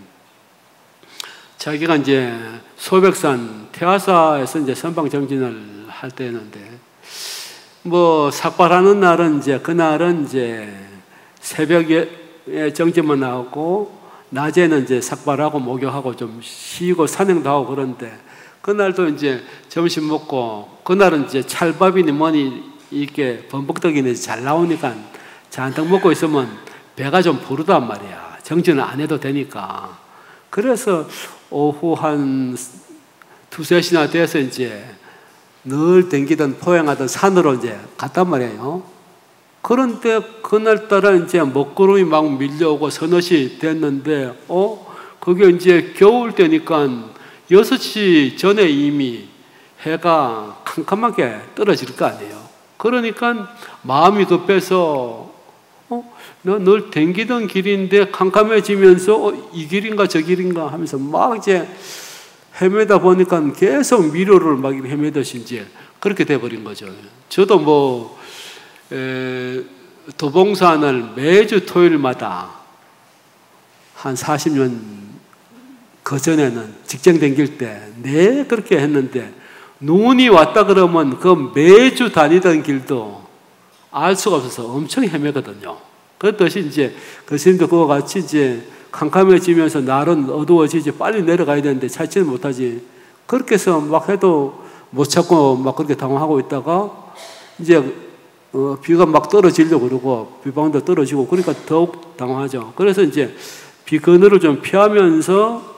자기가 이제 소백산 태화사에서 이제 선방 정진을 할 때였는데 뭐 삭발하는 날은 이제 그날은 이제 새벽에 정진만 나오고 낮에는 이제 삭발하고 목욕하고 좀 쉬고 산행도 하고 그런데 그날도 이제 점심 먹고 그날은 이제 찰밥이니 뭐니 이렇게 범벅떡이니 잘 나오니까 잔뜩 먹고 있으면 배가 좀 부르단 말이야. 정진을 안 해도 되니까. 그래서 오후 한 2-3시나 돼서 이제 늘 댕기던 포행하던 산으로 이제 갔단 말이에요. 그런데 그날따라 이제 먹구름이 막 밀려오고 서너시 됐는데, 그게 이제 겨울 때니까 6시 전에 이미 해가 캄캄하게 떨어질 거 아니에요. 그러니까 마음이 급해서, 너 늘 댕기던 길인데 캄캄해지면서, 이 길인가 저 길인가 하면서 막 이제 헤매다 보니까 계속 미로를 막 헤매듯이 이제 그렇게 돼버린 거죠. 저도 뭐, 도봉산을 매주 토요일마다 한 40년 그 전에는 직장 다닐 때 그렇게 했는데 눈이 왔다 그러면 그 매주 다니던 길도 알 수가 없어서 엄청 헤매거든요. 그렇듯이 이제 그 스님도 그와 같이 이제 캄캄해지면서 날은 어두워지지 빨리 내려가야 되는데 찾지는 못하지. 그렇게 해서 막 해도 못 찾고 막 그렇게 당황하고 있다가 이제 비가 막 떨어지려고 그러고 비방도 떨어지고 그러니까 더욱 당황하죠. 그래서 이제 비 그늘을 좀 피하면서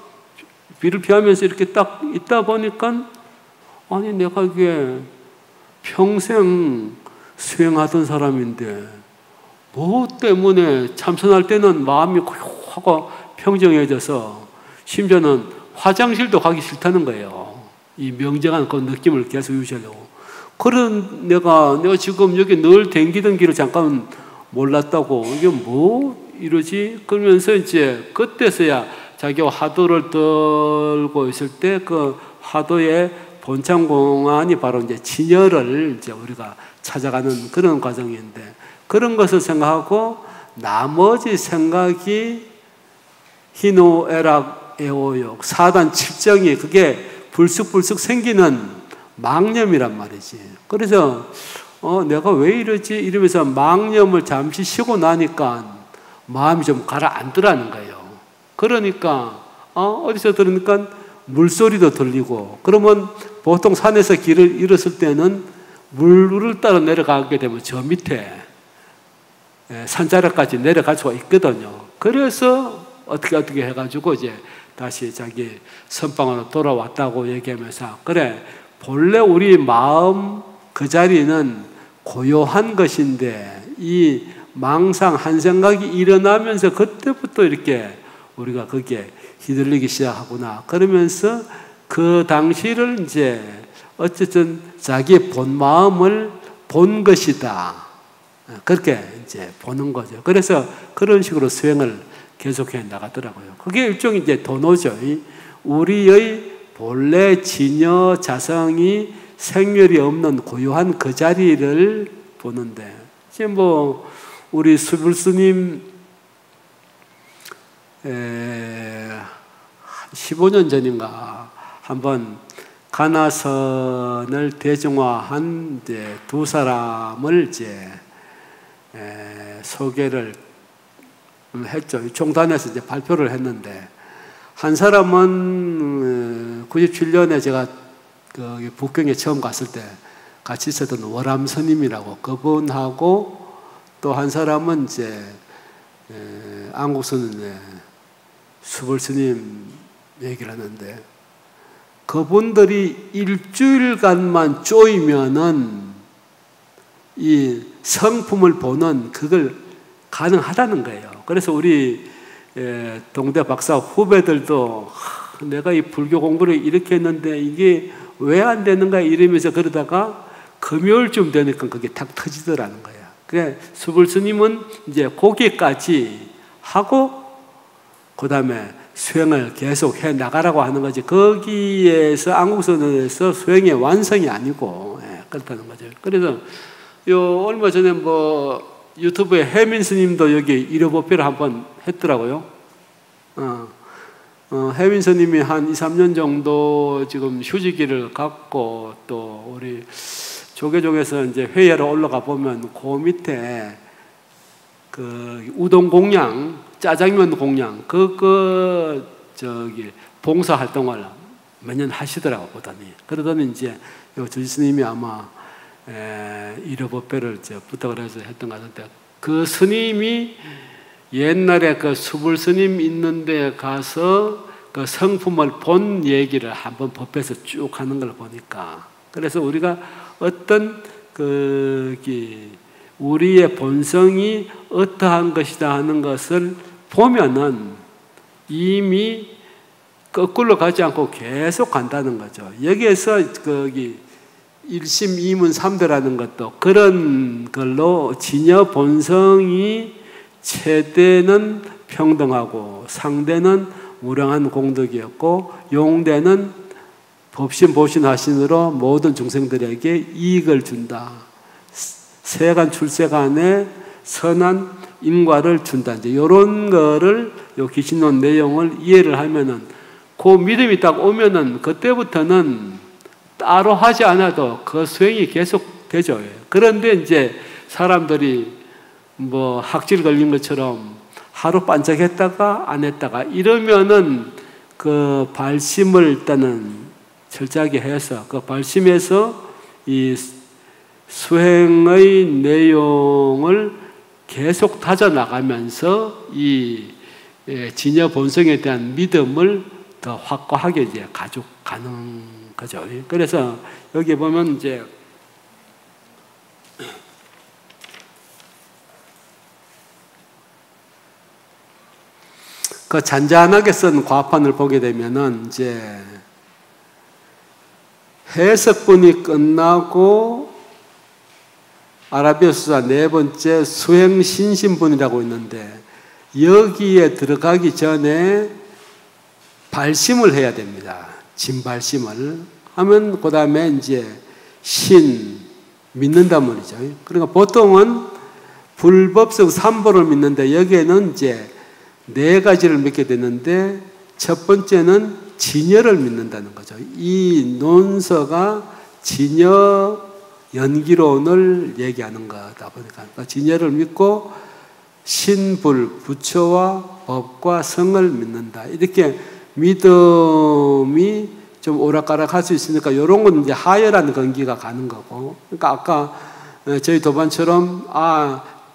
비를 피하면서 이렇게 딱 있다 보니까 아니 내가 이게 평생 수행하던 사람인데 뭐 때문에 참선할 때는 마음이 고요하고 평정해져서 심지어는 화장실도 가기 싫다는 거예요. 이 명정한 그 느낌을 계속 유지하려고. 그런 내가 지금 여기 늘 댕기던 길을 잠깐 몰랐다고 이게 뭐 이러지? 그러면서 이제 그때서야 자기가 화두를 들고 있을 때 그 화두의 본창 공안이 바로 이제 진열을 이제 우리가 찾아가는 그런 과정인데 그런 것을 생각하고 나머지 생각이 희노애락 애오욕 사단 칠정이 그게 불쑥불쑥 생기는 망념이란 말이지. 그래서 내가 왜 이러지? 이러면서 망념을 잠시 쉬고 나니까 마음이 좀 가라앉더라는 거예요. 그러니까 어디서 들으니까 물소리도 들리고 그러면 보통 산에서 길을 잃었을 때는 물을 따라 내려가게 되면 저 밑에 산자락까지 내려갈 수가 있거든요. 그래서 어떻게 해가지고 이제 다시 자기 선방으로 돌아왔다고 얘기하면서 그래 본래 우리 마음 그 자리는 고요한 것인데 이 망상 한 생각이 일어나면서 그때부터 이렇게 우리가 거기에 휘둘리기 시작하구나. 그러면서 그 당시를 이제 어쨌든 자기의 본 마음을 본 것이다. 그렇게 이제 보는 거죠. 그래서 그런 식으로 수행을 계속해 나가더라고요. 그게 일종의 이제 도노죠. 우리의 본래 진여 자성이 생멸이 없는 고요한 그 자리를 보는데, 이제 뭐, 우리 수불스님, 15년 전인가, 한번 가나선을 대중화한 이제 두 사람을 이제, 소개를 했죠. 총단에서 이제 발표를 했는데, 한 사람은 97년에 제가 북경에 처음 갔을 때 같이 있었던 월암 스님이라고 그분하고 또 한 사람은 이제 안국선의 수불 스님 얘기를 하는데, 그분들이 일주일간만 쪼이면은 이 성품을 보는 그걸 가능하다는 거예요. 그래서 우리 동대 박사 후배들도 내가 이 불교 공부를 이렇게 했는데 이게 왜 안 되는가 이러면서 그러다가 금요일쯤 되니까 그게 탁 터지더라는 거야. 그래 수불 스님은 이제 거기까지 하고 그 다음에 수행을 계속 해 나가라고 하는 거지. 거기에서 안국선에서 수행의 완성이 아니고 그렇다는 거죠. 그래서 요 얼마 전에 뭐 유튜브에 혜민 스님도 여기 일요법회를 한번 했더라고요. 혜민 스님이 한 2, 3년 정도 지금 휴직기를 갖고 또 우리 조계종에서 이제 회의하러 올라가 보면 그 밑에 그 우동 공양, 짜장면 공양 저기 봉사 활동을 몇 년 하시더라고 보더니. 그러더니 이제 요 주지스님이 아마 일요법회를 부탁을 해서 했던 것 같은데, 그 스님이 옛날에 그 수불 스님 있는데 가서 그 성품을 본 얘기를 한번 법회에서 쭉 하는 걸 보니까, 그래서 우리가 어떤 우리의 본성이 어떠한 것이다 하는 것을 보면은 이미 거꾸로 가지 않고 계속 간다는 거죠. 여기에서 일심 이문 삼대라는 것도 그런 걸로 진여 본성이 최대는 평등하고 상대는 무량한 공덕이었고 용대는 법신보신하신으로 모든 중생들에게 이익을 준다. 세간 출세간에 선한 인과를 준다. 이제 이런 거를 요 기신론 내용을 이해를 하면은 그 믿음이 딱 오면은 그때부터는 따로 하지 않아도 그 수행이 계속 되죠. 그런데 이제 사람들이 뭐 학질 걸린 것처럼 하루 반짝했다가 안 했다가 이러면은 그 발심을 일단은 철저하게 해서 그 발심에서 이 수행의 내용을 계속 다져나가면서 이 진여 본성에 대한 믿음을 더 확고하게 이제 가져가는 거죠. 그래서 여기 보면 이제 그 잔잔하게 쓴 과판을 보게 되면은 이제 해석분이 끝나고 아라비아 수사 네 번째 수행 신신분이라고 있는데 여기에 들어가기 전에 발심을 해야 됩니다. 진발심을 하면 그 다음에 이제 신 믿는단 말이죠. 그러니까 보통은 불법성 삼보를 믿는데 여기에는 이제 네 가지를 믿게 되는데 첫 번째는 진여를 믿는다는 거죠. 이 논서가 진여 연기론을 얘기하는 거다 보니까 그러니까 진여를 믿고 신불, 부처와 법과 성을 믿는다. 이렇게 믿음이 좀 오락가락할 수 있으니까 이런 건 이제 하열한 건기가 가는 거고. 그러니까 아까 저희 도반처럼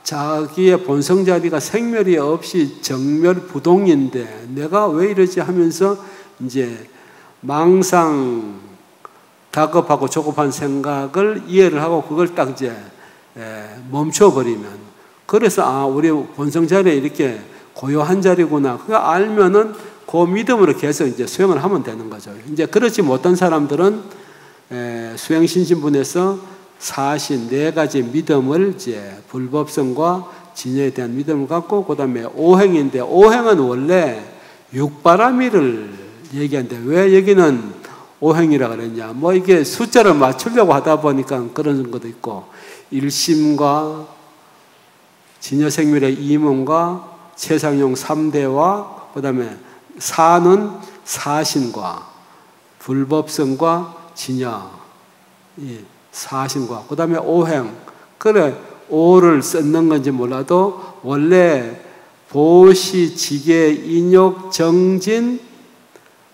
자기의 본성 자리가 생멸이 없이 정멸부동인데 내가 왜 이러지 하면서 이제 망상 다급하고 조급한 생각을 이해를 하고 그걸 딱 이제 멈춰버리면, 그래서 우리 본성 자리에 이렇게 고요한 자리구나. 그거 알면은 그 믿음으로 계속 이제 수행을 하면 되는 거죠. 이제 그렇지 못한 사람들은 수행 신신분에서 사신 네 가지 믿음을 이제 불법성과 진여에 대한 믿음을 갖고 그 다음에 오행인데 오행은 원래 육바라미를 얘기하는데 왜 여기는 오행이라 그랬냐? 뭐 이게 숫자를 맞추려고 하다 보니까 그런 것도 있고 일심과 진여생멸의 이문과 최상용 3대와 그 다음에 사는 사신과 불법성과 진여 사신과 그 다음에 오행. 그래 오를 썼는 건지 몰라도 원래 보시, 지계, 인욕, 정진,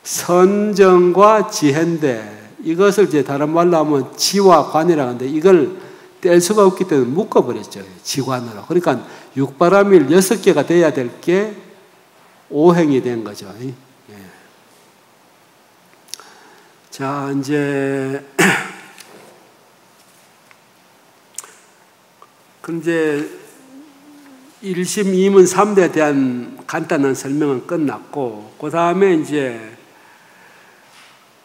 선정과 지혜인데 이것을 이제 다른 말로 하면 지와 관이라고 하는데 이걸 뗄 수가 없기 때문에 묶어버렸죠. 지관으로. 그러니까 육바라밀 6개가 돼야 될 게 5행이 된 거죠. 예. 자, 이제 이제 1심, 2문, 3대에 대한 간단한 설명은 끝났고, 그 다음에 이제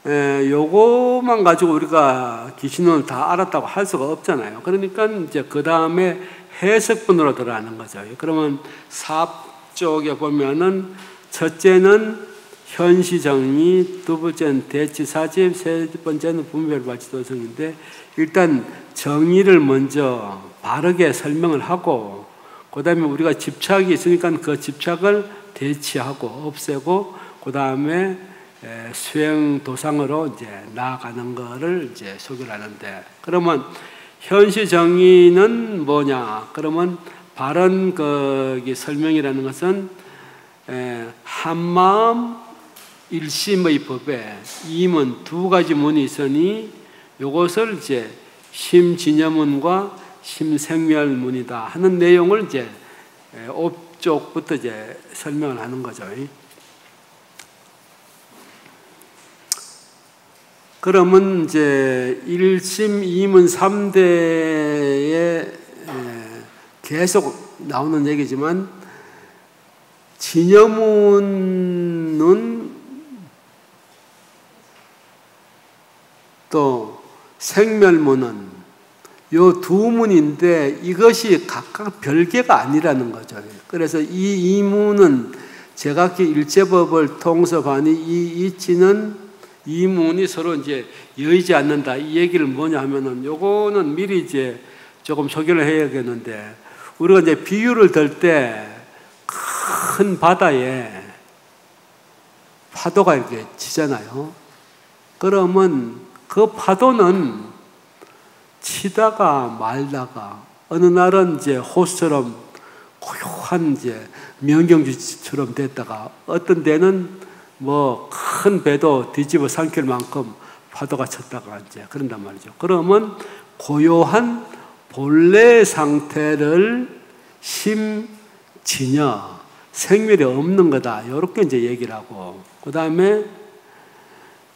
요거만 가지고 우리가 기신론을 다 알았다고 할 수가 없잖아요. 그러니까 이제 그 다음에 해석분으로 들어가는 거죠. 그러면 사업 쪽에 보면은 첫째는 현시정리, 두 번째는 대치사집, 세 번째는 분별발치도성인데, 일단 정의를 먼저 바르게 설명을 하고, 그 다음에 우리가 집착이 있으니까 그 집착을 대치하고 없애고, 그 다음에 수행 도상으로 이제 나아가는 거를 이제 소개를 하는데, 그러면 현시 정의는 뭐냐? 그러면 바른 거기 설명이라는 것은 한마음 일심의 법에 이문 두 가지 문이 있으니 이것을 이제 심진여문과 심생멸문이다 하는 내용을 이제 5쪽부터 이제 설명을 하는 거죠. 그러면 이제 1심, 2문, 3대에 계속 나오는 얘기지만 진여문은 또 생멸문은 요 두 문인데 이것이 각각 별개가 아니라는 거죠. 그래서 이 이문은 제각기 일제법을 통섭하니 이 이치는 이 문이 서로 이제 여의지 않는다. 이 얘기를 뭐냐 하면은 요거는 미리 이제 조금 소개를 해야겠는데, 우리가 이제 비유를 들 때 큰 바다에 파도가 이렇게 치잖아요. 그러면 그 파도는 치다가 말다가 어느 날은 이제 호수처럼 고요한 이제 명경주처럼 됐다가 어떤 데는 뭐 큰 배도 뒤집어 삼킬 만큼 파도가 쳤다가 이제 그런단 말이죠. 그러면 고요한 본래 상태를 심진여, 생멸이 없는 거다. 이렇게 이제 얘기를 하고, 그 다음에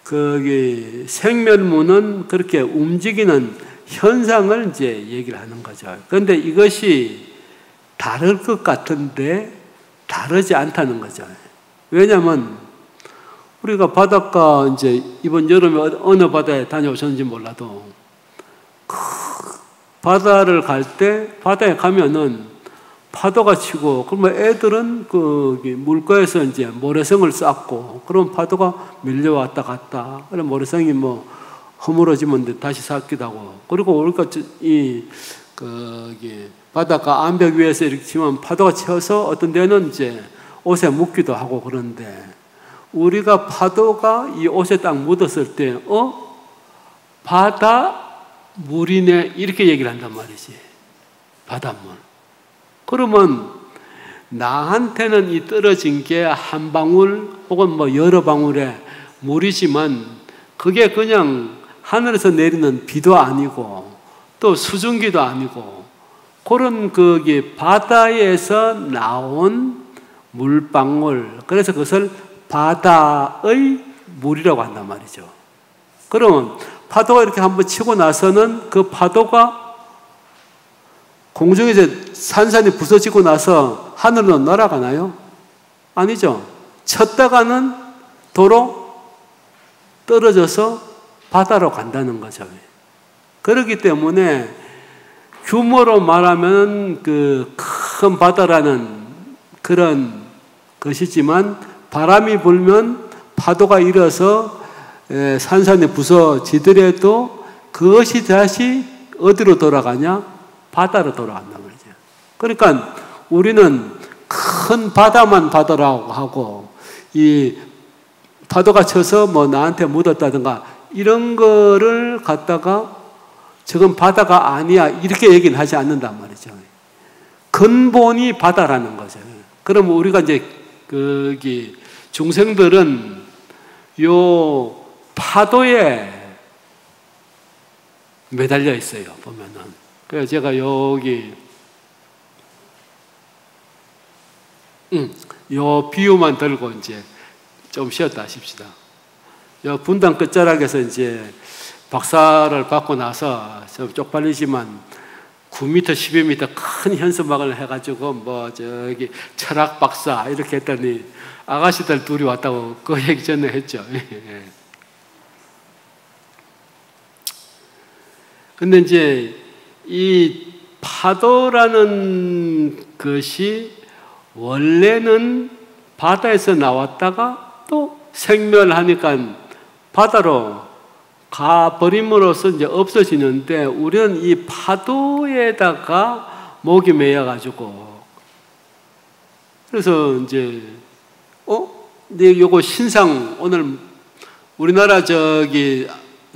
거기 생멸문은 그렇게 움직이는 현상을 이제 얘기를 하는 거죠. 그런데 이것이 다를 것 같은데 다르지 않다는 거죠. 왜냐하면 우리가 바닷가 이제 이번 여름에 어느 바다에 다녀오셨는지 몰라도 바다를 갈 때 바다에 가면은 파도가 치고, 그러면 애들은 그 물가에서 이제 모래성을 쌓고, 그러면 파도가 밀려왔다 갔다. 그럼 모래성이 뭐 허물어지면 다시 쌓기도 하고, 그리고 우리가 바닷가 암벽 위에서 이렇게 치면 파도가 쳐서 어떤 데는 이제 옷에 묻기도 하고 그런데, 우리가 파도가 이 옷에 딱 묻었을 때, 바다 물이네, 이렇게 얘기를 한단 말이지. 바닷물. 그러면 나한테는 이 떨어진 게 한 방울 혹은 뭐 여러 방울의 물이지만 그게 그냥 하늘에서 내리는 비도 아니고 또 수증기도 아니고 그런 거기 바다에서 나온 물방울, 그래서 그것을 바다의 물이라고 한단 말이죠. 그러면 파도가 이렇게 한번 치고 나서는 그 파도가 공중에서 산산이 부서지고 나서 하늘로 날아가나요? 아니죠. 쳤다가는 도로 떨어져서 바다로 간다는 거죠. 그렇기 때문에 규모로 말하면 그 큰 바다라는 그런 것이지만, 바람이 불면 파도가 일어서 산산이 부서지더라도 그것이 다시 어디로 돌아가냐? 바다로 돌아간단 말이죠. 그러니까 우리는 큰 바다만 바다라고 하고, 이 파도가 쳐서 뭐 나한테 묻었다든가 이런 거를 갖다가 저건 바다가 아니야 이렇게 얘기는 하지 않는단 말이죠. 근본이 바다라는 거죠. 그럼 우리가 이제 거기 중생들은 요 파도에 매달려 있어요. 보면은 그래서 제가 여기 요 비유만 들고 이제 좀 쉬었다 하십시다. 요 분당 끝자락에서 이제 박사를 받고 나서 좀 쪽팔리지만 9m, 12m 큰 현수막을 해가지고 뭐 저기 철학 박사 이렇게 했더니 아가씨들 둘이 왔다고 그 얘기 전에 했죠. 근데 이제 이 파도라는 것이 원래는 바다에서 나왔다가 또 생멸하니까 바다로 가버림으로써 이제 없어지는데 우리는 이 파도에다가 목이 매여가지고 그래서 이제 근데 요거 신상 오늘 우리나라 저기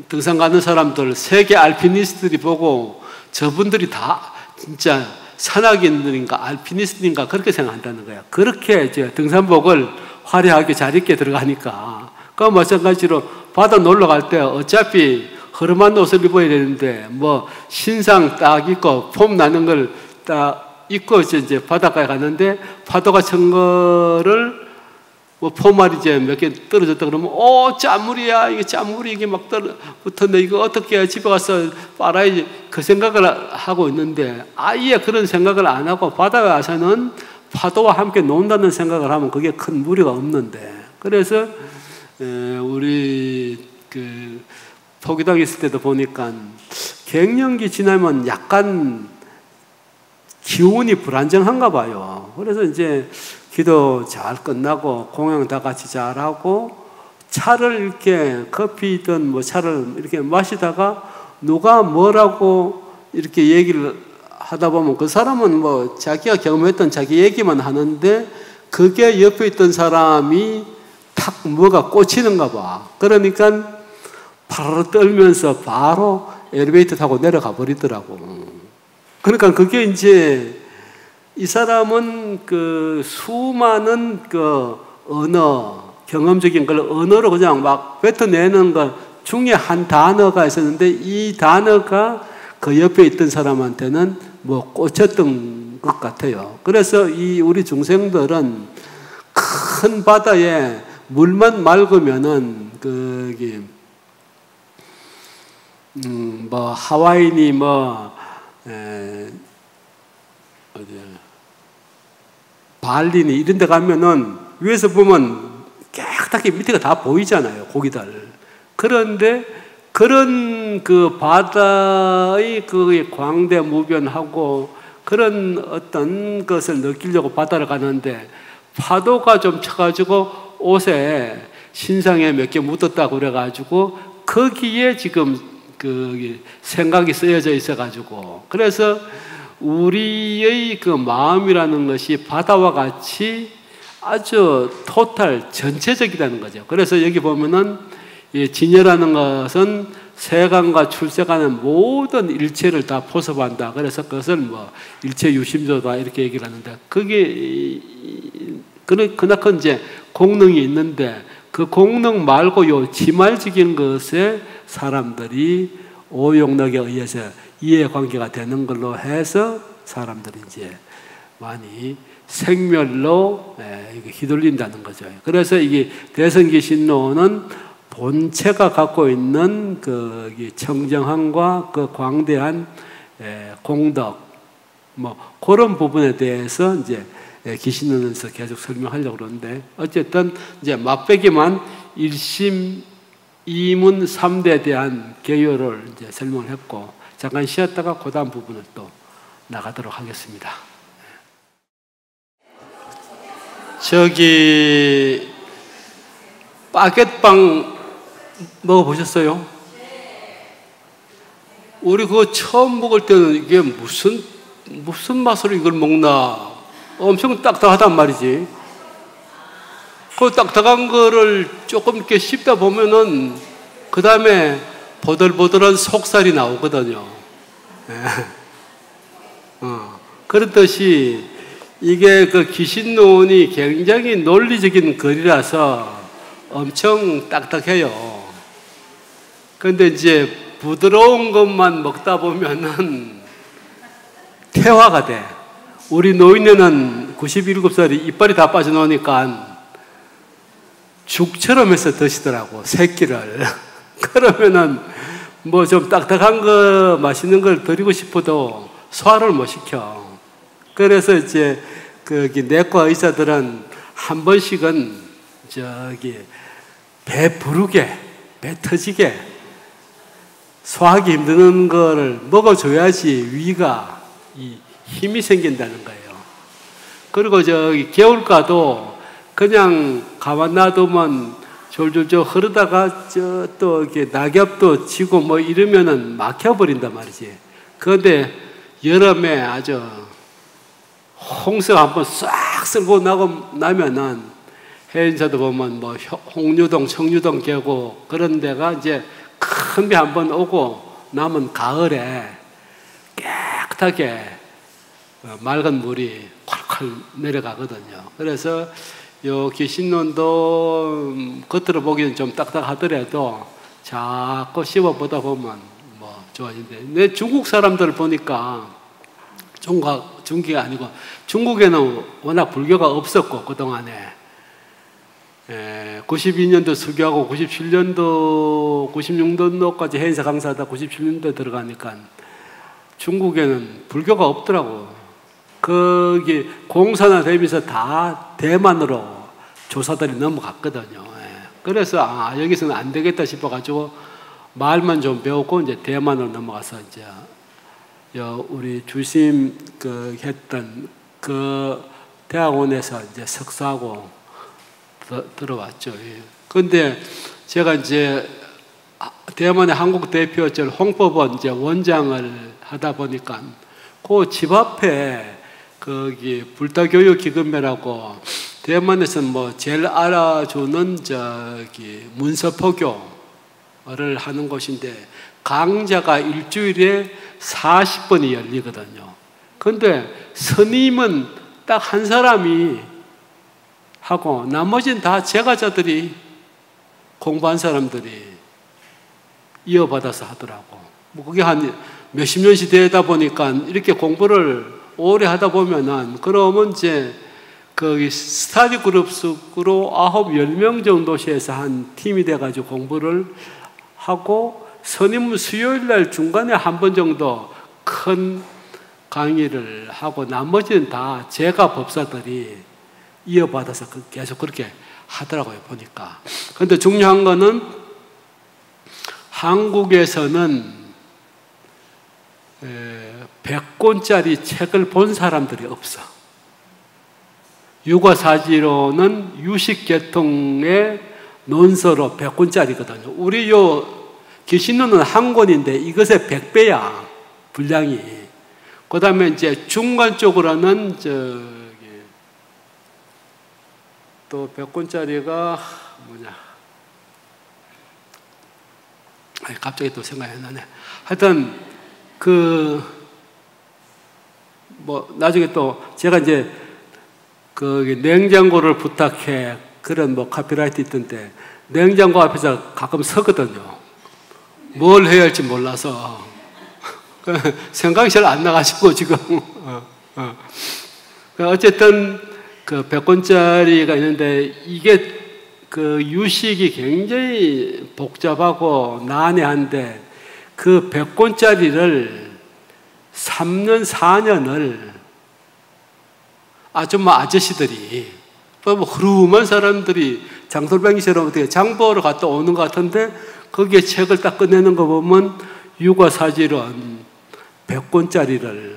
등산 가는 사람들 세계 알피니스트들이 보고 저분들이 다 진짜 산악인들인가 알피니스트인가 그렇게 생각한다는 거야. 그렇게 이제 등산복을 화려하게 잘 입게 들어가니까 그 마찬가지로 바다 놀러 갈 때 어차피 허름한 옷을 입어야 되는데 뭐 신상 딱 입고 폼 나는 걸 딱 입고 이제 바닷가에 갔는데 파도가 친 거를 뭐 포말이 이제 몇 개 떨어졌다 그러면 짠물이야 이게 짠물이 이게 막 붙었네 이거 어떻게 집에 가서 빨아야지 그 생각을 하고 있는데 아예 그런 생각을 안 하고 바다에 와서는 파도와 함께 논다는 생각을 하면 그게 큰 무리가 없는데 그래서 우리 그 포기당 있을 때도 보니까 갱년기 지나면 약간 기운이 불안정한가 봐요. 그래서 이제 기도 잘 끝나고 공양 다 같이 잘하고 차를 이렇게 커피든 뭐 차를 이렇게 마시다가 누가 뭐라고 이렇게 얘기를 하다 보면 그 사람은 뭐 자기가 경험했던 자기 얘기만 하는데 그게 옆에 있던 사람이 탁 뭐가 꽂히는가 봐. 그러니까 바로 떨면서 바로 엘리베이터 타고 내려가 버리더라고. 그러니까 그게 이제 이 사람은 그 수많은 그 언어, 경험적인 걸 언어로 그냥 막 뱉어내는 것 중에 한 단어가 있었는데 이 단어가 그 옆에 있던 사람한테는 뭐 꽂혔던 것 같아요. 그래서 이 우리 중생들은 큰 바다에 물만 맑으면은 뭐 하와이니 뭐 어디야 발리니 이런 데 가면은 위에서 보면 깨끗하게 밑에가 다 보이잖아요, 고기들. 그런데 그런 그 바다의 그 광대무변하고 그런 어떤 것을 느끼려고 바다를 가는데 파도가 좀 쳐가지고 옷에 신상에 몇 개 묻었다고 그래가지고 거기에 지금 그 생각이 쓰여져 있어가지고 그래서 우리의 그 마음이라는 것이 바다와 같이 아주 토탈 전체적이라는 거죠. 그래서 여기 보면은 진여라는 것은 세간과 출세가는 모든 일체를 다 포섭한다. 그래서 그것을 뭐 일체 유심조다 이렇게 얘기를 하는데 그게 그나큰 이제 공능이 있는데 그 공능 말고 요 지말적인 것에 사람들이 오용락에 의해서 이해관계가 되는 걸로 해서 사람들이 이제 많이 생멸로 휘둘린다는 거죠. 그래서 이게 대성기신론은 본체가 갖고 있는 그 청정함과 그 광대한 공덕 뭐 그런 부분에 대해서 이제 기신론에서 계속 설명하려고 그러는데 어쨌든 이제 맛배기만 1심 2문 3대에 대한 개요를 이제 설명을 했고 잠깐 쉬었다가 그 다음 부분을 또 나가도록 하겠습니다. 저기 바게트빵 먹어보셨어요? 우리 그거 처음 먹을 때는 이게 무슨 맛으로 이걸 먹나 엄청 딱딱하단 말이지. 그 딱딱한 거를 조금 이렇게 씹다 보면은 그 다음에 보들보들한 속살이 나오거든요. 그렇듯이 이게 그 기신론이 굉장히 논리적인 글이라서 엄청 딱딱해요. 그런데 이제 부드러운 것만 먹다 보면은 태화가 돼. 우리 노인네는 97살이 이빨이 다 빠져나오니까 죽처럼 해서 드시더라고, 새끼를. 그러면은 뭐 좀 딱딱한 거, 맛있는 걸 드리고 싶어도 소화를 못 시켜. 그래서 이제 거기 내과 의사들은 한 번씩은 저기 배 부르게, 배 터지게 소화하기 힘든 거를 먹어줘야지 위가 힘이 생긴다는 거예요. 그리고 저기 개울가도 그냥 가만 놔두면 졸졸졸 흐르다가 또 이렇게 낙엽도 지고 뭐 이러면은 막혀버린단 말이지. 그런데 여름에 아주 홍수가 한번 싹 쓸고 나면은 해인사도 보면 뭐 홍유동, 청유동 계곡 그런 데가 이제 큰 배 한번 오고 남은 가을에 깨끗하게 맑은 물이 콸콸 내려가거든요. 그래서 요 귀신눈도 겉으로 보기엔 좀 딱딱하더라도 자꾸 씹어보다 보면 뭐 좋아지는데, 내 중국 사람들 보니까 중국이 아니고 중국에는 워낙 불교가 없었고 그동안에 92년도 수교하고 97년도 96년도까지 해인사 강사하다 97년도에 들어가니까 중국에는 불교가 없더라고. 거기 공사나 되면서 다 대만으로 조사들이 넘어갔거든요. 그래서 여기서는 안 되겠다 싶어가지고 말만 좀 배우고 이제 대만으로 넘어가서 이제 우리 주심 했던 그 대학원에서 이제 석사하고 들어왔죠. 그런데 제가 이제 대만의 한국 대표절 홍법원 이제 원장을 하다 보니까 그 집 앞에 거기 불타교육기금회라고 대만에서는 뭐 제일 알아주는 저기 문서포교를 하는 곳인데 강좌가 일주일에 40번이 열리거든요. 그런데 스님은 딱 한 사람이 하고 나머지는 다 제가자들이 공부한 사람들이 이어받아서 하더라고. 뭐 그게 한 몇십 년씩 되다 보니까 이렇게 공부를 오래 하다 보면은 그러면 이제 그 스터디 그룹으로 9-10명 정도에서 한 팀이 돼가지고 공부를 하고 선임은 수요일 날 중간에 한 번 정도 큰 강의를 하고 나머지는 다 제가 법사들이 이어받아서 계속 그렇게 하더라고요, 보니까. 그런데 중요한 거는 한국에서는 100권짜리 책을 본 사람들이 없어. 육아사지로는 유식계통의 논서로 100권짜리거든요. 우리 기신론은 한 권인데 이것의 100배야, 분량이. 그 다음에 이제 중간 쪽으로는 또 100권짜리가 뭐냐. 갑자기 또 생각이 안 나네. 하여튼, 나중에 또 제가 이제 냉장고를 부탁해. 그런 카피라이트 있던데, 냉장고 앞에서 가끔 서거든요. 뭘 해야 할지 몰라서. 생각이 잘 안 나가지고 지금. 어쨌든, 100권짜리가 있는데 이게 유식이 굉장히 복잡하고 난해한데 그 100권짜리를 3년, 4년을 아저씨들이 흐름한 사람들이 장돌뱅이처럼 어떻게 장보러 갔다 오는 것 같은데 거기에 책을 딱 끝내는 거 보면 육아사지론 100권짜리를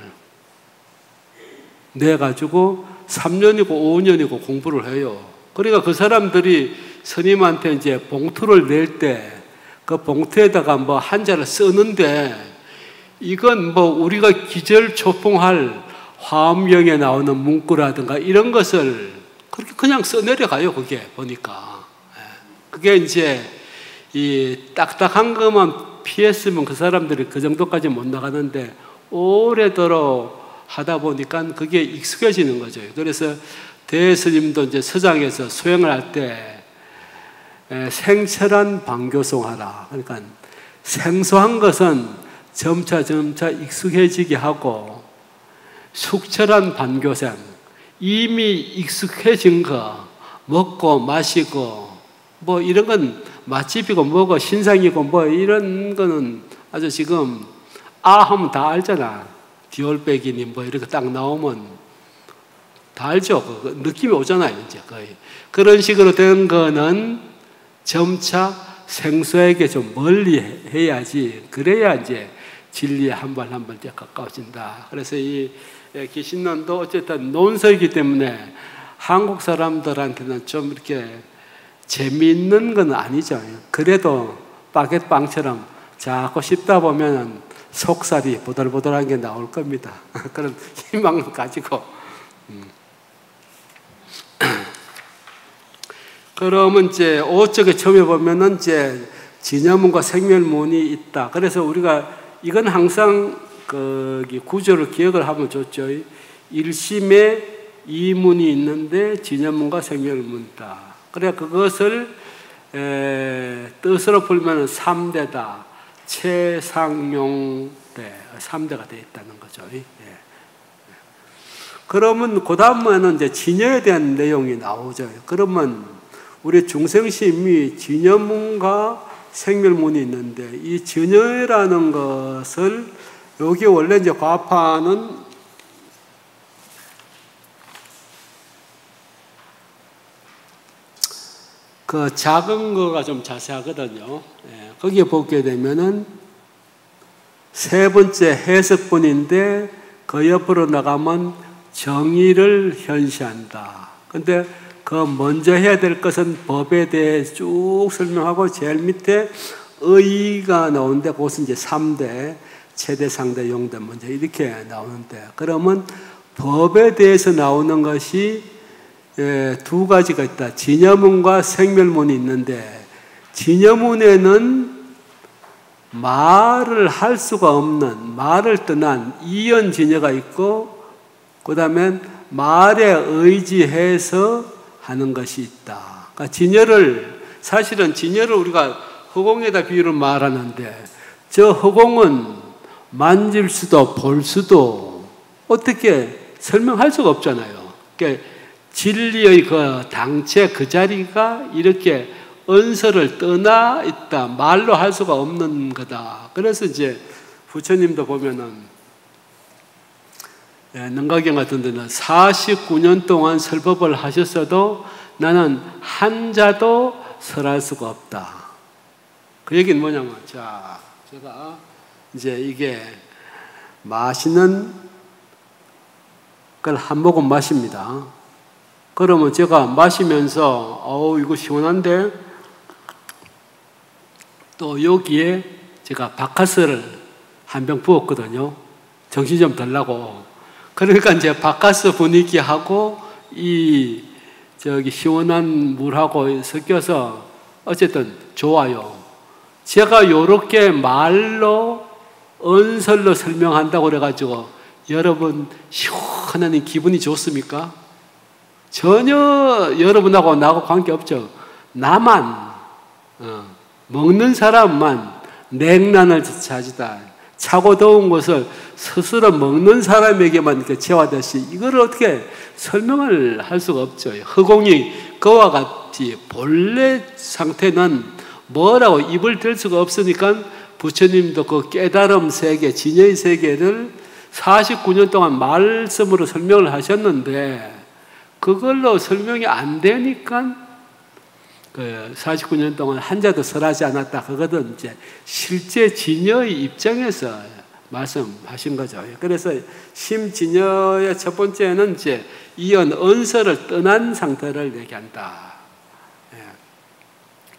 내가지고 3년이고 5년이고 공부를 해요. 그러니까 그 사람들이 스님한테 이제 봉투를 낼 때 그 봉투에다가 한자를 쓰는데 이건 우리가 기절초풍할 화엄경에 나오는 문구라든가 이런 것을 그렇게 그냥 써내려가요. 그게 보니까. 그게 이제 이 딱딱한 것만 피했으면 그 사람들이 그 정도까지 못 나가는데 오래도록 하다 보니까 그게 익숙해지는 거죠. 그래서 대스님도 이제 서장에서 수행을 할 때 생철한 방교송하라. 그러니까 생소한 것은 점차 익숙해지게 하고 숙철한 반교생, 이미 익숙해진 거, 먹고 마시고, 뭐 이런 건 맛집이고 뭐고 신상이고 뭐 이런 거는 아주 지금 하면 다 알잖아. 디올백이니 뭐 이렇게 딱 나오면 다 알죠. 그 느낌이 오잖아요, 이제 거의. 그런 식으로 된 거는 점차 생소에게 좀 멀리 해야지. 그래야 이제 진리에 한 발 한 발 가까워진다. 그래서 이 기신론도 어쨌든 논설이기 때문에 한국 사람들한테는 좀 이렇게 재미있는 건 아니죠. 그래도 바게트빵처럼 자꾸 씹다 보면 속살이 보들보들한 게 나올 겁니다. 그런 희망을 가지고. 그러면 이제 5쪽에 처음에 보면은 이제 진여문과 생멸문이 있다. 그래서 우리가 이건 항상 거기 구조를 기억을 하면 좋죠. 일심에 이문이 있는데 진여문과 생멸문이다. 그래 그것을 뜻으로 풀면 3대다. 최상용대 3대가 되어 있다는 거죠. 예. 그러면 그 다음에는 이제 진여에 대한 내용이 나오죠. 그러면 우리 중생심이 진여문과 생멸문이 있는데 이 진여라는 것을 여기 원래 이제 과파는 그 작은 거가 좀 자세하거든요. 예, 거기에 보게 되면은 세 번째 해석본인데 그 옆으로 나가면 정의를 현시한다. 근데 그 먼저 해야 될 것은 법에 대해 쭉 설명하고 제일 밑에 의가 나오는데 그것은 이제 3대, 최대, 상대, 용대 먼저 이렇게 나오는데 그러면 법에 대해서 나오는 것이 두 가지가 있다. 진여문과 생멸문이 있는데 진여문에는 말을 할 수가 없는 말을 떠난 이연진여가 있고 그 다음에 말에 의지해서 하는 것이 있다. 그러니까 진여를 사실은 진여를 우리가 허공에다 비유를 말하는데 저 허공은 만질 수도 볼 수도 어떻게 설명할 수가 없잖아요. 그러니까 진리의 그 당체 그 자리가 이렇게 언서를 떠나 있다. 말로 할 수가 없는 거다. 그래서 이제 부처님도 보면은 능가경 같은 데는 49년 동안 설법을 하셨어도 나는 한자도 설할 수가 없다. 그 얘기는 뭐냐면, 자, 제가 이제 이게 마시는 걸 한 모금 마십니다. 그러면 제가 마시면서, 이거 시원한데? 또 여기에 제가 바카스를 한 병 부었거든요. 정신 좀 들라고. 그러니까 이제 바카스 분위기하고 이 시원한 물하고 섞여서 어쨌든 좋아요. 제가 요렇게 말로 언설로 설명한다고 그래가지고 여러분 시원한 기분이 좋습니까? 전혀 여러분하고 나하고 관계없죠. 나만 먹는 사람만 냉난을 자지다. 차고 더운 것을 스스로 먹는 사람에게만 이렇게 채워듯이 이걸 어떻게 설명을 할 수가 없죠. 허공이 그와 같이 본래 상태는 뭐라고 입을 댈 수가 없으니까 부처님도 그 깨달음 세계, 진여의 세계를 49년 동안 말씀으로 설명을 하셨는데 그걸로 설명이 안 되니까 49년 동안 한자도 설하지 않았다. 그것은 이제 실제 진여의 입장에서 말씀하신 거죠. 그래서 심진여의 첫 번째는 이제 이연 언서를 떠난 상태를 얘기한다.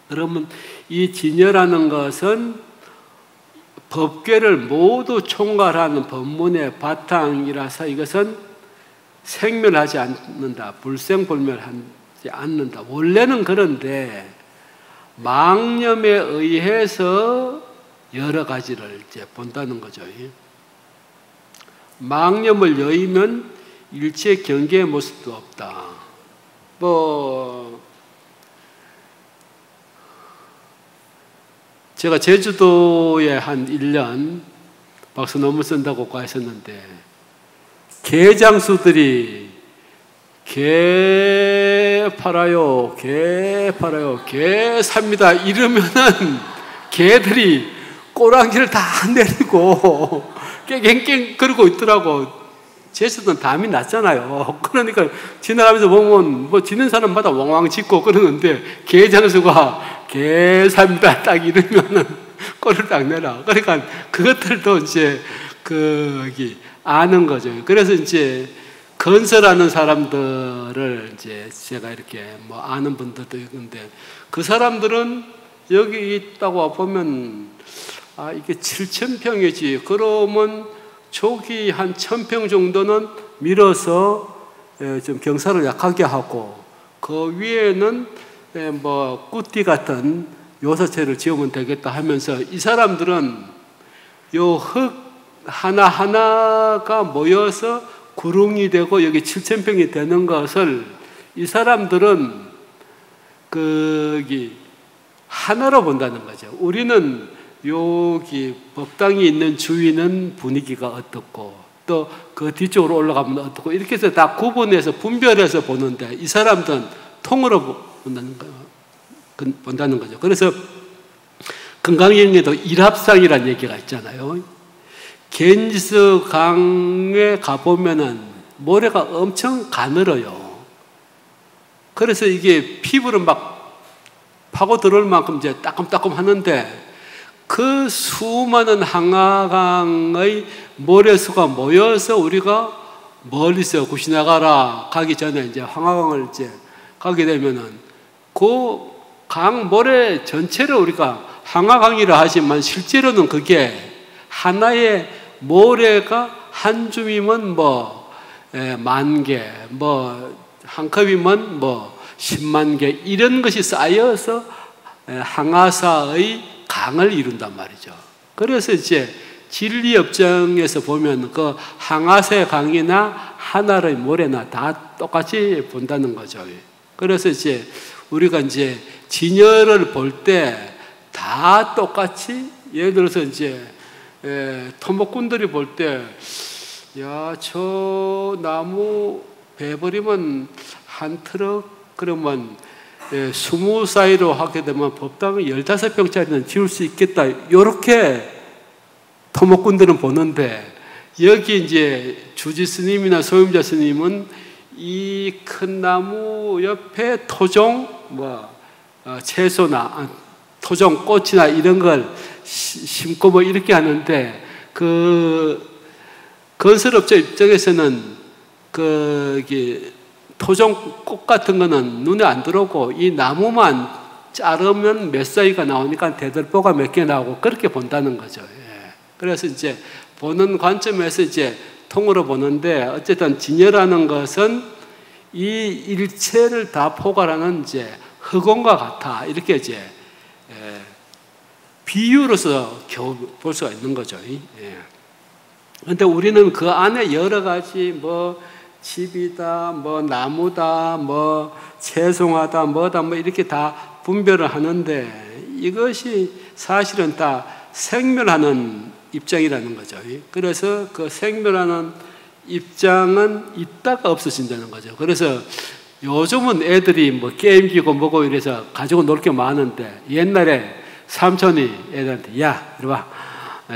그러면 이 진여라는 것은 법궤를 모두 총괄하는 법문의 바탕이라서 이것은 생멸하지 않는다. 불생불멸한다. 않는다. 원래는 그런데 망념에 의해서 여러 가지를 이제 본다는 거죠. 망념을 여의면 일체 경계의 모습도 없다. 제가 제주도에 한 1년 박사 논문 쓴다고 가 있었는데 개장수들이 개 팔아요, 개 팔아요, 개 삽니다 이러면은 개들이 꼬랑지를 다 내리고 깽깽깽 그러고 있더라고. 제주도는 담이 났잖아요. 그러니까 지나가면서 보면 뭐 지는 사람마다 왕왕 짖고 그러는데 개장수가 개 삽니다 딱 이러면은 꼬리를 딱 내라. 그러니까 그것들도 이제 여기 아는 거죠. 그래서 이제 건설하는 사람들을 이제 제가 이렇게 뭐 아는 분들도 있는데 그 사람들은 여기 있다고 보면 아 이게 7,000평이지 그러면 초기 한 1,000평 정도는 밀어서 좀 경사를 약하게 하고 그 위에는 뭐 꾸띠 같은 요사체를 지으면 되겠다 하면서 이 사람들은 요 흙 하나하나가 모여서 구릉이 되고 여기 7,000평이 되는 것을 이 사람들은 거기 하나로 본다는 거죠. 우리는 여기 법당이 있는 주위는 분위기가 어떻고 또 그 뒤쪽으로 올라가면 어떻고 이렇게 해서 다 구분해서 분별해서 보는데 이 사람들은 통으로 본다는 거죠. 그래서 금강경에도 일합상이라는 얘기가 있잖아요. 갠지스 강에 가보면은 모래가 엄청 가늘어요. 그래서 이게 피부를 막 파고 들어올 만큼 이제 따끔따끔 하는데 그 수많은 항아강의 모래수가 모여서 우리가 멀리서 구시나가라 가기 전에 이제 항아강을 이제 가게 되면은 그 강 모래 전체를 우리가 항아강이라 하지만 실제로는 그게 하나의 모래가 한 줌이면 뭐 10,000개, 뭐 한 컵이면 뭐 10만 개 이런 것이 쌓여서 항아사의 강을 이룬단 말이죠. 그래서 이제 진리업정에서 보면 그 항아세 강이나 하나의 모래나 다 똑같이 본다는 거죠. 그래서 이제 우리가 이제 진열을 볼 때 다 똑같이 예를 들어서 이제 토목꾼들이 볼 때 야, 저 나무 베버리면 한 트럭 그러면 20사이로 하게 되면 법당은 15평짜리는 지을 수 있겠다. 이렇게 토목꾼들은 보는데 여기 이제 주지 스님이나 소임자 스님은 이 큰 나무 옆에 토종 채소나 토종 꽃이나 이런 걸 심고 뭐 이렇게 하는데 그 건설업자 입장에서는 토종 꽃 같은 거는 눈에 안 들어오고 이 나무만 자르면 몇 사이가 나오니까 대들보가 몇 개 나오고 그렇게 본다는 거죠. 예. 그래서 이제 보는 관점에서 이제 통으로 보는데 어쨌든 진열하는 것은 이 일체를 다 포괄하는 이제 흑원과 같아 이렇게 이제 비유로서 겨우 볼 수가 있는 거죠. 그런데 우리는 그 안에 여러 가지 뭐 집이다, 뭐 나무다, 뭐 채송하다, 뭐다, 뭐 이렇게 다 분별을 하는데 이것이 사실은 다 생멸하는 입장이라는 거죠. 그래서 그 생멸하는 입장은 있다가 없어진다는 거죠. 그래서 요즘은 애들이 뭐 게임기고 뭐고 이래서 가지고 놀 게 많은데 옛날에 삼촌이 애들한테 야, 이리 와.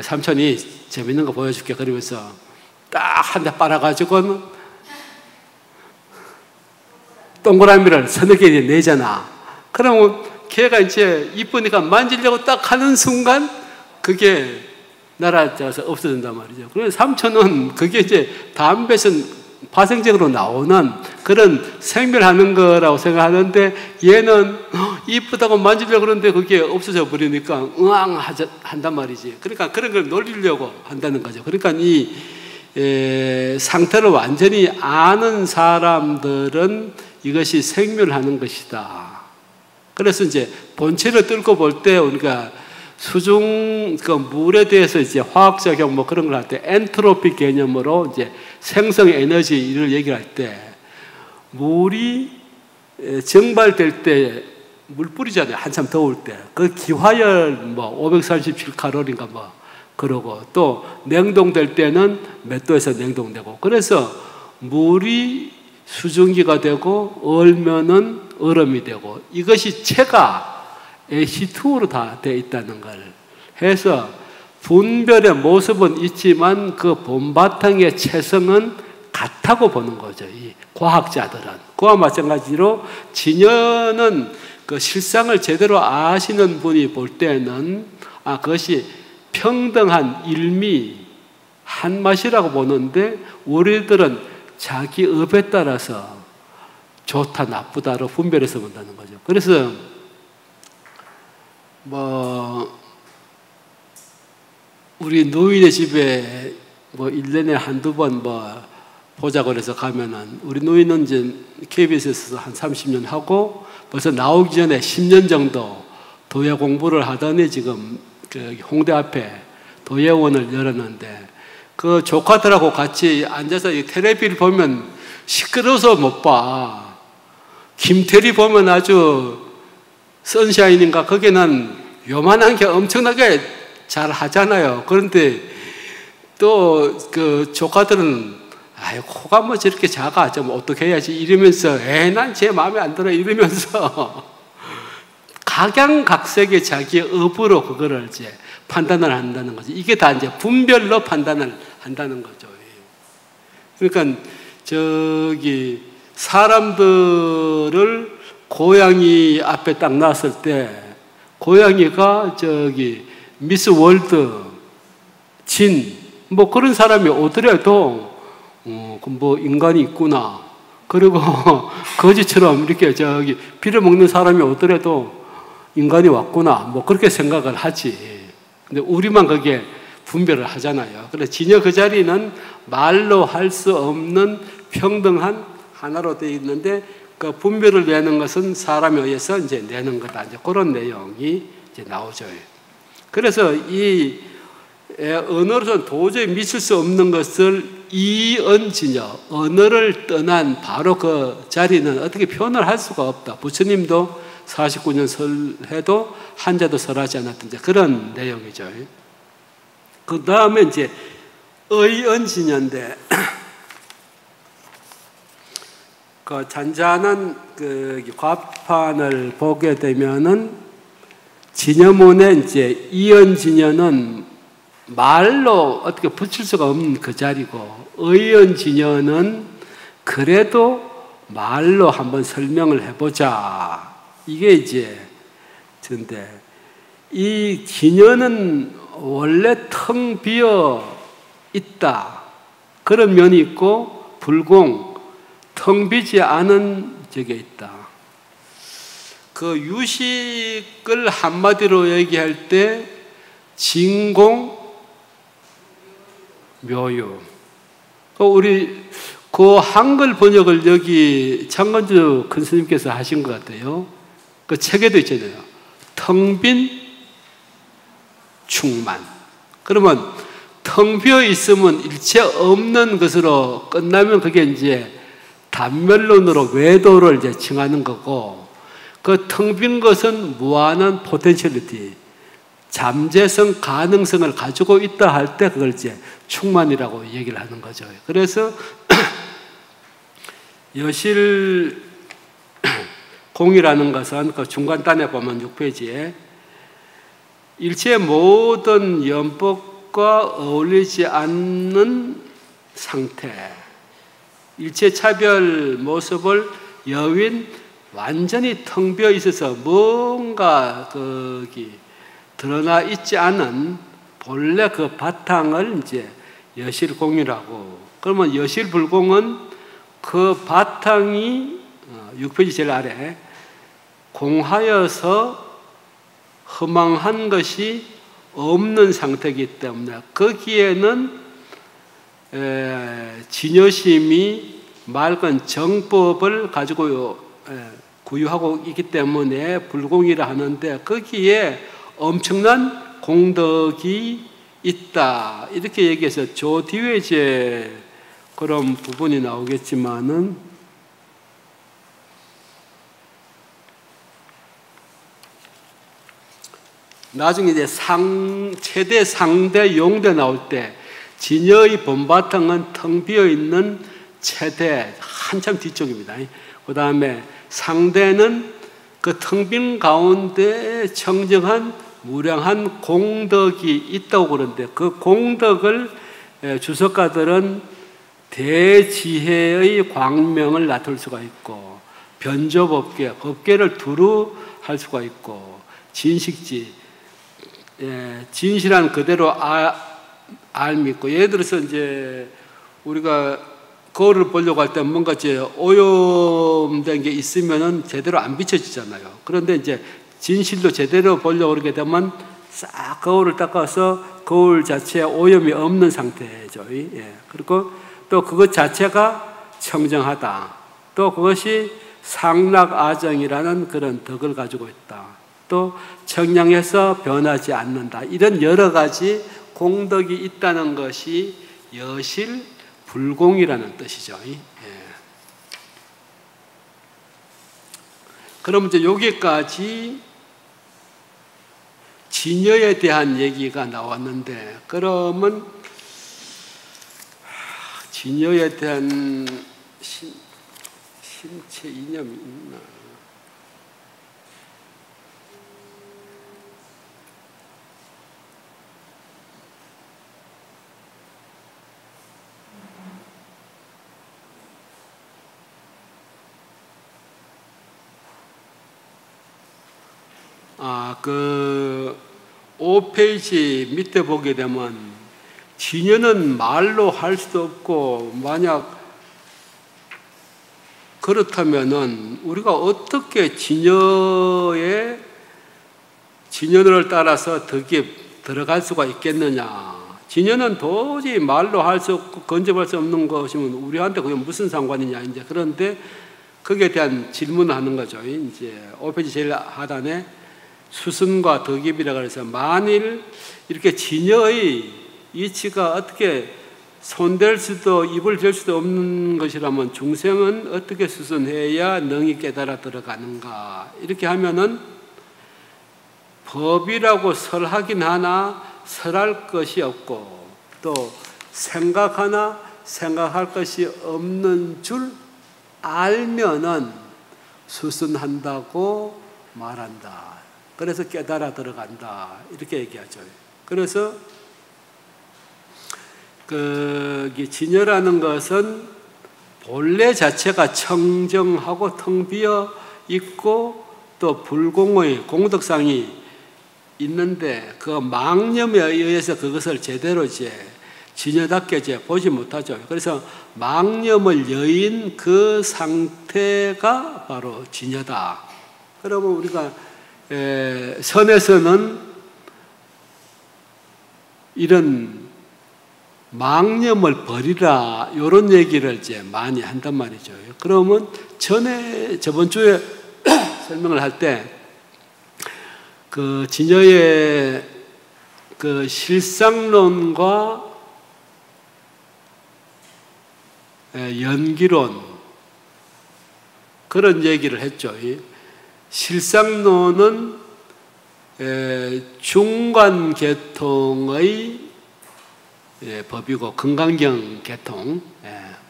삼촌이 재밌는 거 보여줄게. 그러면서 딱 한 대 빨아가지고 동그라미를 서너 개 내잖아. 그러면 걔가 이제 이쁘니까 만지려고 딱 하는 순간 그게 날아져서 없어진단 말이죠. 그래서 삼촌은 그게 이제 담배에서 파생적으로 나오는 그런 생멸하는 거라고 생각하는데 얘는 이쁘다고 만지려고 그러는데 그게 없어져 버리니까 응앙 한단 말이지. 그러니까 그런 걸 놀리려고 한다는 거죠. 그러니까 이 상태를 완전히 아는 사람들은 이것이 생멸하는 것이다. 그래서 이제 본체를 뚫고 볼 때 우리가 수중 그 물에 대해서 이제 화학작용 뭐 그런 걸 할 때 엔트로피 개념으로 이제 생성 에너지를 얘기할 때 물이 증발될 때 물 뿌리잖아요. 한참 더울 때. 그 기화열 뭐 537칼로리인가 뭐 그러고 또 냉동될 때는 몇 도에서 냉동되고 그래서 물이 수증기가 되고 얼면은 얼음이 되고 이것이 체가 H2로 다 되어 있다는 걸 해서 분별의 모습은 있지만 그 본바탕의 체성은 같다고 보는 거죠. 이 과학자들은. 그와 마찬가지로 진여는 그 실상을 제대로 아시는 분이 볼 때는 그것이 평등한 일미 한 맛이라고 보는데 우리들은 자기 업에 따라서 좋다 나쁘다로 분별해서 본다는 거죠. 그래서 우리 노인의 집에 1년에 한두 번 보자고 해서 가면은 우리 노인은 이제 KBS에서 한 30년 하고 벌써 나오기 전에 10년 정도 도예 공부를 하더니 지금 홍대 앞에 도예원을 열었는데 그 조카들하고 같이 앉아서 이 텔레비를 보면 시끄러워서 못 봐. 김태리 보면 아주 선샤인인가 거기는 요만한 게 엄청나게 잘 하잖아요. 그런데 또 그 조카들은 코가 뭐 저렇게 작아 좀 어떻게 해야지 이러면서 난 제 마음에 안 들어 이러면서 각양각색의 자기의 업으로 그거를 이제 판단을 한다는 거죠. 이게 다 이제 분별로 판단을 한다는 거죠. 그러니까 사람들을 고양이 앞에 딱 놨을 때 고양이가 미스 월드 그런 사람이 오더라도 인간이 있구나. 그리고 거지처럼 이렇게 빌어먹는 사람이 오더라도 인간이 왔구나. 그렇게 생각을 하지. 근데 우리만 거기에 분별을 하잖아요. 그래서 진여 그 자리는 말로 할 수 없는 평등한 하나로 되어 있는데 그 분별을 내는 것은 사람에 의해서 이제 내는 거다. 이제 그런 내용이 이제 나오죠. 그래서 이 언어로서는 도저히 미칠 수 없는 것을 이언진여, 언어를 떠난 바로 그 자리는 어떻게 표현을 할 수가 없다. 부처님도 49년 설해도 한자도 설하지 않았던 그런 내용이죠. 그 다음에 이제 의언진여인데 그 잔잔한 그 과판을 보게 되면은 진여문에 이제 이언진여는 말로 어떻게 붙일 수가 없는 그 자리고 의언진여는 그래도 말로 한번 설명을 해보자. 이게 이제 근데 이 진여는 원래 텅 비어 있다. 그런 면이 있고 불공 텅 비지 않은 적이 있다. 그 유식을 한마디로 얘기할 때 진공 묘유. 우리 그 한글 번역을 여기 창건주 큰 스님께서 하신 것 같아요. 그 책에도 있잖아요. 텅 빈 충만. 그러면 텅 비어 있으면 일체 없는 것으로 끝나면 그게 이제 단멸론으로 외도를 이제 칭하는 거고, 그 텅 빈 것은 무한한 포텐셜리티, 잠재성, 가능성을 가지고 있다 할 때 그걸 이제 충만이라고 얘기를 하는 거죠. 그래서 여실공이라는 것은 그 중간단에 보면 6페이지에 일체의 모든 연법과 어울리지 않는 상태, 일체 차별 모습을 여윈 완전히 텅 비어 있어서 뭔가 거기 드러나 있지 않은 본래 그 바탕을 이제 여실공이라고. 그러면 여실불공은 그 바탕이 6페이지 제일 아래 공하여서 허망한 것이 없는 상태이기 때문에 거기에는 진여심이 맑은 정법을 가지고 구유하고 있기 때문에 불공이라 하는데 거기에 엄청난 공덕이 있다. 이렇게 얘기해서 저 뒤에 이제 그런 부분이 나오겠지만은 나중에 이제 최대, 상대, 용대 나올 때 진여의 본바탕은 텅 비어 있는 최대, 한참 뒤쪽입니다. 그 다음에 상대는 그 텅 빈 가운데 청정한 무량한 공덕이 있다고 그러는데, 그 공덕을 주석가들은 대지혜의 광명을 나타낼 수가 있고, 변조법계, 법계를 두루 할 수가 있고, 진식지, 진실한 그대로 알미 있고, 예를 들어서 이제 우리가 거울을 보려고 할 때 뭔가 이제 오염된 게 있으면은 제대로 안 비춰지잖아요. 그런데 이제 진실도 제대로 보려고 그러게 되면 싹 거울을 닦아서 거울 자체에 오염이 없는 상태죠. 예. 그리고 또 그것 자체가 청정하다. 또 그것이 상락아정이라는 그런 덕을 가지고 있다. 또 청량해서 변하지 않는다. 이런 여러 가지 공덕이 있다는 것이 여실 불공이라는 뜻이죠. 예. 그럼 이제 여기까지 진여에 대한 얘기가 나왔는데, 그러면 진여에 대한 신체 이념이 있나? 그 5페이지 밑에 보게 되면 진여는 말로 할 수도 없고, 만약 그렇다면은 우리가 어떻게 진여를 따라서 덕에 들어갈 수가 있겠느냐? 진여는 도저히 말로 할 수 없고 건접할 수 없는 것이면 우리한테 그게 무슨 상관이냐? 이제 그런데 거기에 대한 질문을 하는 거죠. 이제 5페이지 제일 하단에 수승과 덕입이라고 해서, 만일 이렇게 진여의 이치가 어떻게 손댈 수도 입을 댈 수도 없는 것이라면 중생은 어떻게 수선해야 능히 깨달아 들어가는가? 이렇게 하면은 법이라고 설하긴 하나 설할 것이 없고, 또 생각하나 생각할 것이 없는 줄 알면은 수선한다고 말한다. 그래서 깨달아 들어간다. 이렇게 얘기하죠. 그래서 진여라는 것은 본래 자체가 청정하고 텅 비어 있고, 또 불공의 공덕상이 있는데, 그 망념에 의해서 그것을 제대로 이제 진여답게 이제 보지 못하죠. 그래서 망념을 여인 그 상태가 바로 진여다. 그러면 우리가 선에서는 이런 망념을 버리라, 이런 얘기를 이제 많이 한단 말이죠. 그러면 저번 주에 설명을 할 때 그 진여의 그 실상론과 연기론, 그런 얘기를 했죠. 실상론은 중관계통의 법이고, 금강경 계통.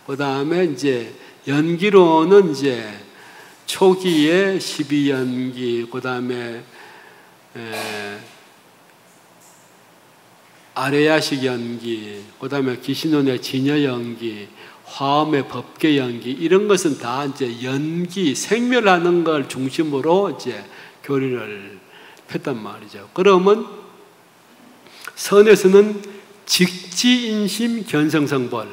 그 다음에 이제 연기론은 이제 초기에 12연기, 그 다음에 아레야식 연기, 그 다음에 기신론의 진여 연기, 화엄의 법계 연기, 이런 것은 다 이제 연기, 생멸하는 걸 중심으로 이제 교리를 폈단 말이죠. 그러면 선에서는 직지인심 견성성벌,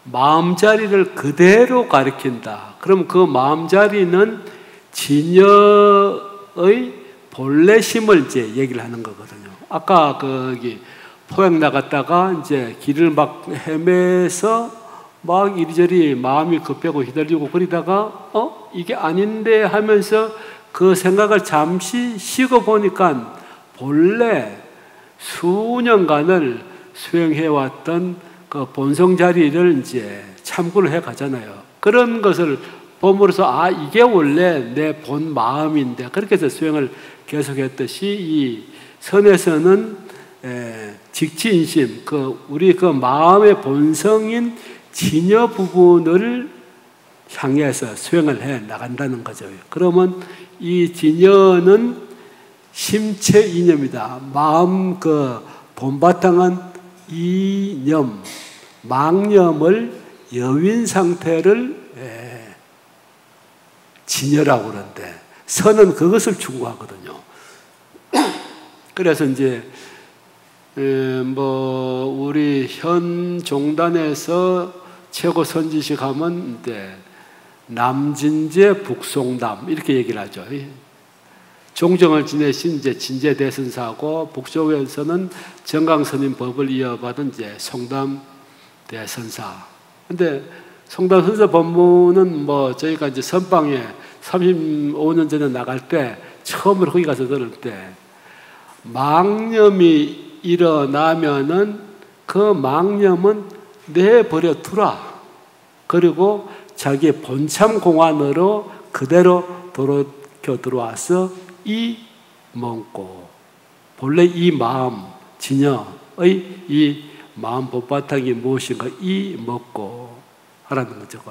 마음자리를 그대로 가리킨다. 그럼 그 마음자리는 진여의 본래심을 이제 얘기를 하는 거거든요. 아까 거기 포획 나갔다가 이제 길을 막 헤매서 막 이리저리 마음이 급하고 휘둘리고 그러다가 이게 아닌데 하면서 그 생각을 잠시 쉬고 보니까 본래 수년간을 수행해왔던 그 본성 자리를 이제 참고를 해 가잖아요. 그런 것을 봄으로써 이게 원래 내 본 마음인데, 그렇게 해서 수행을 계속했듯이 이 선에서는 직치인심, 우리 그 마음의 본성인 진여 부분을 향해서 수행을 해 나간다는 거죠. 그러면 이 진여는 심체 이념이다. 마음 그 본바탕은 이념, 망념을 여윈 상태를 진여라고 그러는데 선은 그것을 추구하거든요. 그래서 이제 뭐 우리 현 종단에서 최고 선지식 하면 이제 남진제 북송담 이렇게 얘기를 하죠. 종정을 지내신 이제 진제대선사고 북쪽에서는 정강스님 법을 이어받은 이제 송담 대선사. 근데 송담 선사 법문은 뭐 저희가 이제 선방에 35년 전에 나갈 때 처음으로 거기 가서 들을 때 망념이 일어나면은 그 망념은 내버려 두라. 그리고 자기 본참 공안으로 그대로 돌이켜 들어와서 이 먹고 본래 이 마음 진여의 이 마음 법바탕이 무엇인가 이 먹고 하라는 거죠.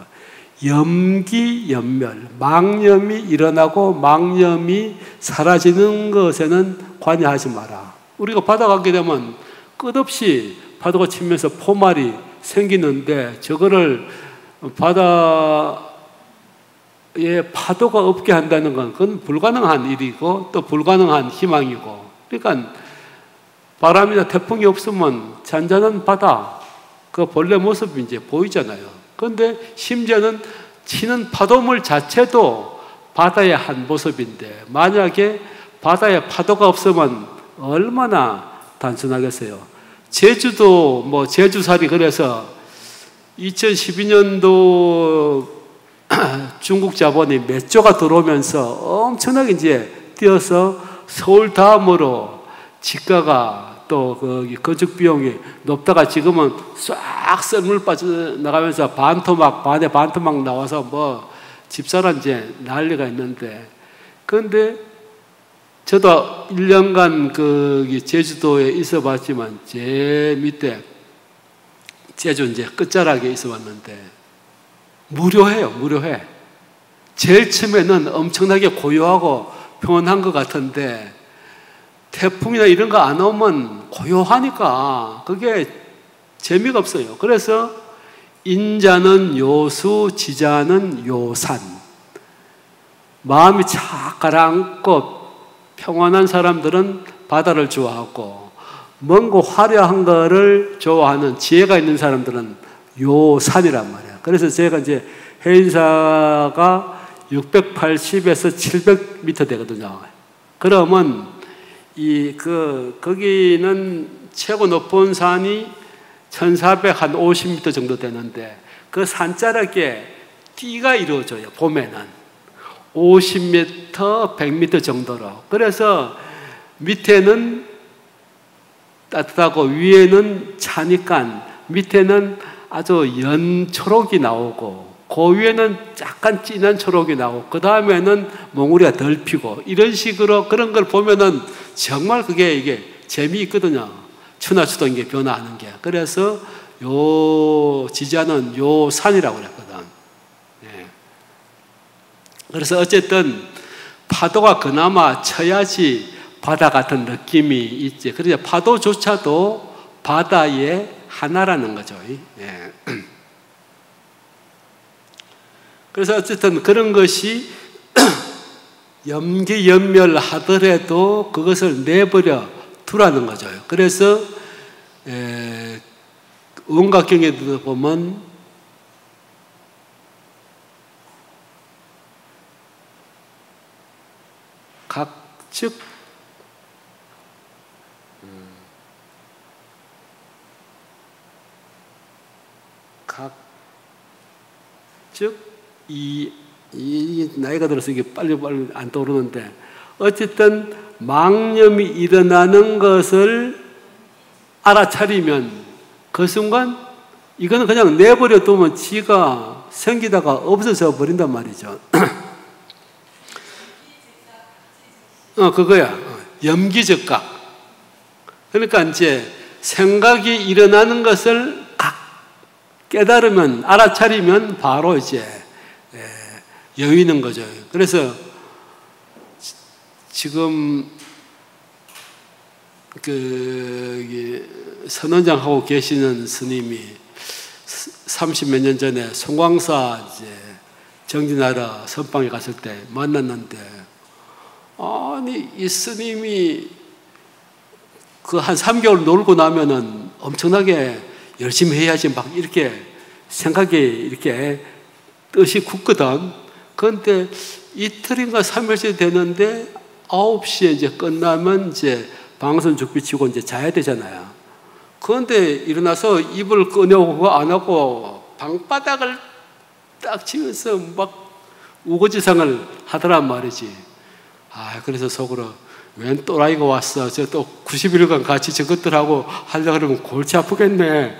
염기염멸, 망념이 일어나고 망념이 사라지는 것에는 관여하지 마라. 우리가 바다 가게 되면 끝없이 파도가 치면서 포말이 생기는데 저거를 바다에 파도가 없게 한다는 건 그건 불가능한 일이고 또 불가능한 희망이고, 그러니까 바람이나 태풍이 없으면 잔잔한 바다 그 본래 모습이 이제 보이잖아요. 그런데 심지어는 치는 파도물 자체도 바다의 한 모습인데 만약에 바다에 파도가 없으면 얼마나 단순하겠어요. 제주도 뭐 제주살이 그래서 2012년도 중국 자본이 몇 조가 들어오면서 엄청나게 이제 뛰어서 서울 다음으로 지가가 또 거기 건축 비용이 높다가 지금은 싹 썰물 빠져나가면서 반토막 반에 반토막 나와서 뭐 집사라 이제 난리가 있는데, 그런데 저도 1년간 그 제주도에 있어봤지만 제 밑에 제주 이제 끝자락에 있어봤는데 무료해요, 무료해. 제일 처음에는 엄청나게 고요하고 평온한 것 같은데 태풍이나 이런 거 안 오면 고요하니까 그게 재미가 없어요. 그래서 인자는 요수, 지자는 요산. 마음이 착 가라앉고 평온한 사람들은 바다를 좋아하고 먼 거 화려한 거를 좋아하는 지혜가 있는 사람들은 요산이란 말이에요. 그래서 제가 이제 해인사가 680에서 700m 되거든요. 그러면 거기는 최고 높은 산이 1450m 정도 되는데 그 산자락에 띠가 이루어져요. 봄에는 50m, 100m 정도로. 그래서 밑에는 따뜻하고 위에는 차니까 밑에는 아주 연초록이 나오고 그 위에는 약간 진한 초록이 나오고 그 다음에는 몽우리가 덜 피고 이런 식으로 그런 걸 보면은 정말 그게 이게 재미있거든요. 추나 추던 게 변화하는 게. 그래서 요 지자는 요 산이라고 그랬거든. 네. 그래서 어쨌든 파도가 그나마 쳐야지 바다 같은 느낌이 있지. 그래서 파도조차도 바다의 하나라는 거죠. 네. 그래서 어쨌든 그런 것이 염기염멸하더라도 그것을 내버려 두라는 거죠. 그래서 원각경에도 보면 각즉 이 나이가 들어서 이게 빨리 안 떠오르는데 어쨌든 망념이 일어나는 것을 알아차리면 그 순간 이거는 그냥 내버려 두면 지가 생기다가 없어져 버린단 말이죠. 그거야. 염기적각. 그러니까 이제 생각이 일어나는 것을 깨달으면, 알아차리면 바로 이제 여의는 거죠. 그래서 지금 선원장 하고 계시는 스님이 30몇 년 전에 송광사 이제 정진하러 선방에 갔을 때 만났는데, 아니 이 스님이 그 한 3개월 놀고 나면은 엄청나게 열심히 해야지 막 이렇게 생각이 이렇게 뜻이 굳거든. 그런데 이틀인가 3일째 되는데 9시에 이제 끝나면 이제 방선 죽비 치고 이제 자야 되잖아요. 그런데 일어나서 이불 꺼내오고 안 하고 방바닥을 딱 치면서 막 우거지상을 하더란 말이지. 그래서 속으로 웬 또라이가 왔어. 저 또 90일간 같이 저것들하고 하려고 그러면 골치 아프겠네.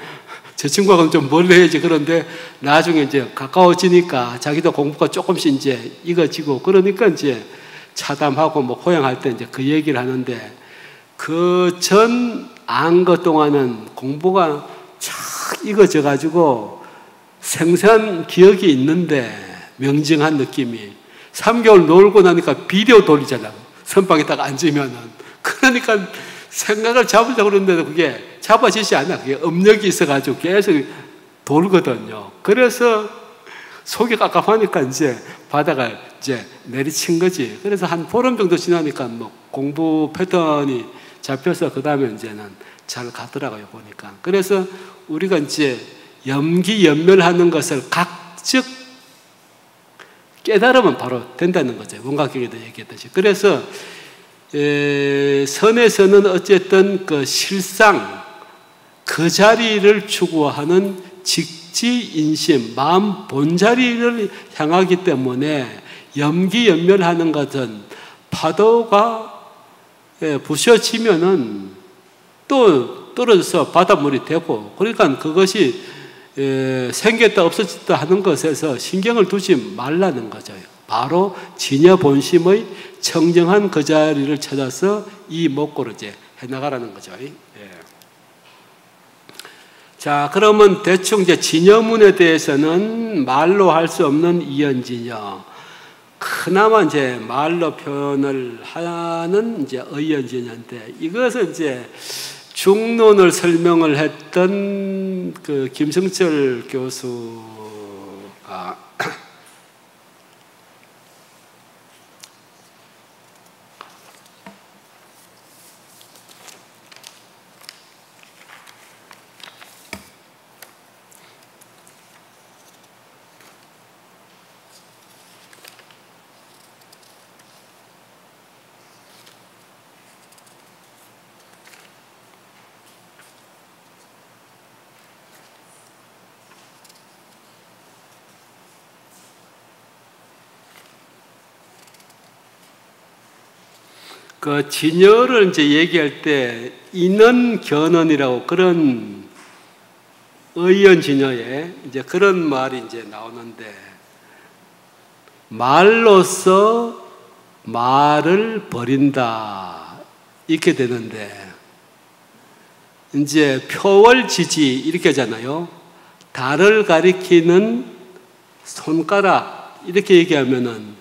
저 친구하고는 좀 멀리 해야지. 그런데 나중에 이제 가까워지니까 자기도 공부가 조금씩 이제 익어지고 그러니까 이제 차담하고 뭐 호양할 때 이제 그 얘기를 하는데, 그 전 안것 동안은 공부가 착 익어져 가지고 생생한 기억이 있는데 명징한 느낌이 3개월 놀고 나니까 비디오 돌리잖아. 선방에 딱 앉으면은. 그러니까 생각을 잡으려고 그러는데도 그게 잡아지지 않아. 그게 업력이 있어가지고 계속 돌거든요. 그래서 속이 깝깝하니까 이제 바닥을 이제 내리친 거지. 그래서 한 보름 정도 지나니까 뭐 공부 패턴이 잡혀서 그 다음에 이제는 잘 가더라고요, 보니까. 그래서 우리가 이제 염기연멸하는 것을 각적 깨달으면 바로 된다는 거죠. 원각경에도 얘기했듯이. 그래서 선에서는 어쨌든 그 실상 그 자리를 추구하는 직지인심, 마음 본자리를 향하기 때문에 염기연멸하는 것은 파도가 부셔지면은 또 떨어져서 바닷물이 되고, 그러니까 그것이 생겼다 없어졌다 하는 것에서 신경을 두지 말라는 거죠. 바로 진여 본심의 청정한 그 자리를 찾아서 이 목고로 이제 해나가라는 거죠. 자, 그러면 대충 이제 진여문에 대해서는 말로 할 수 없는 이연진여, 그나마 이제 말로 표현을 하는 이제 의연진여인데, 이것은 이제 중론을 설명을 했던 그 김성철 교수가 그 진여를 이제 얘기할 때 인언견언이라고 그런 의연진여에 이제 그런 말이 이제 나오는데, 말로서 말을 버린다 이렇게 되는데, 이제 표월지지 이렇게 하잖아요. 달을 가리키는 손가락 이렇게 얘기하면은,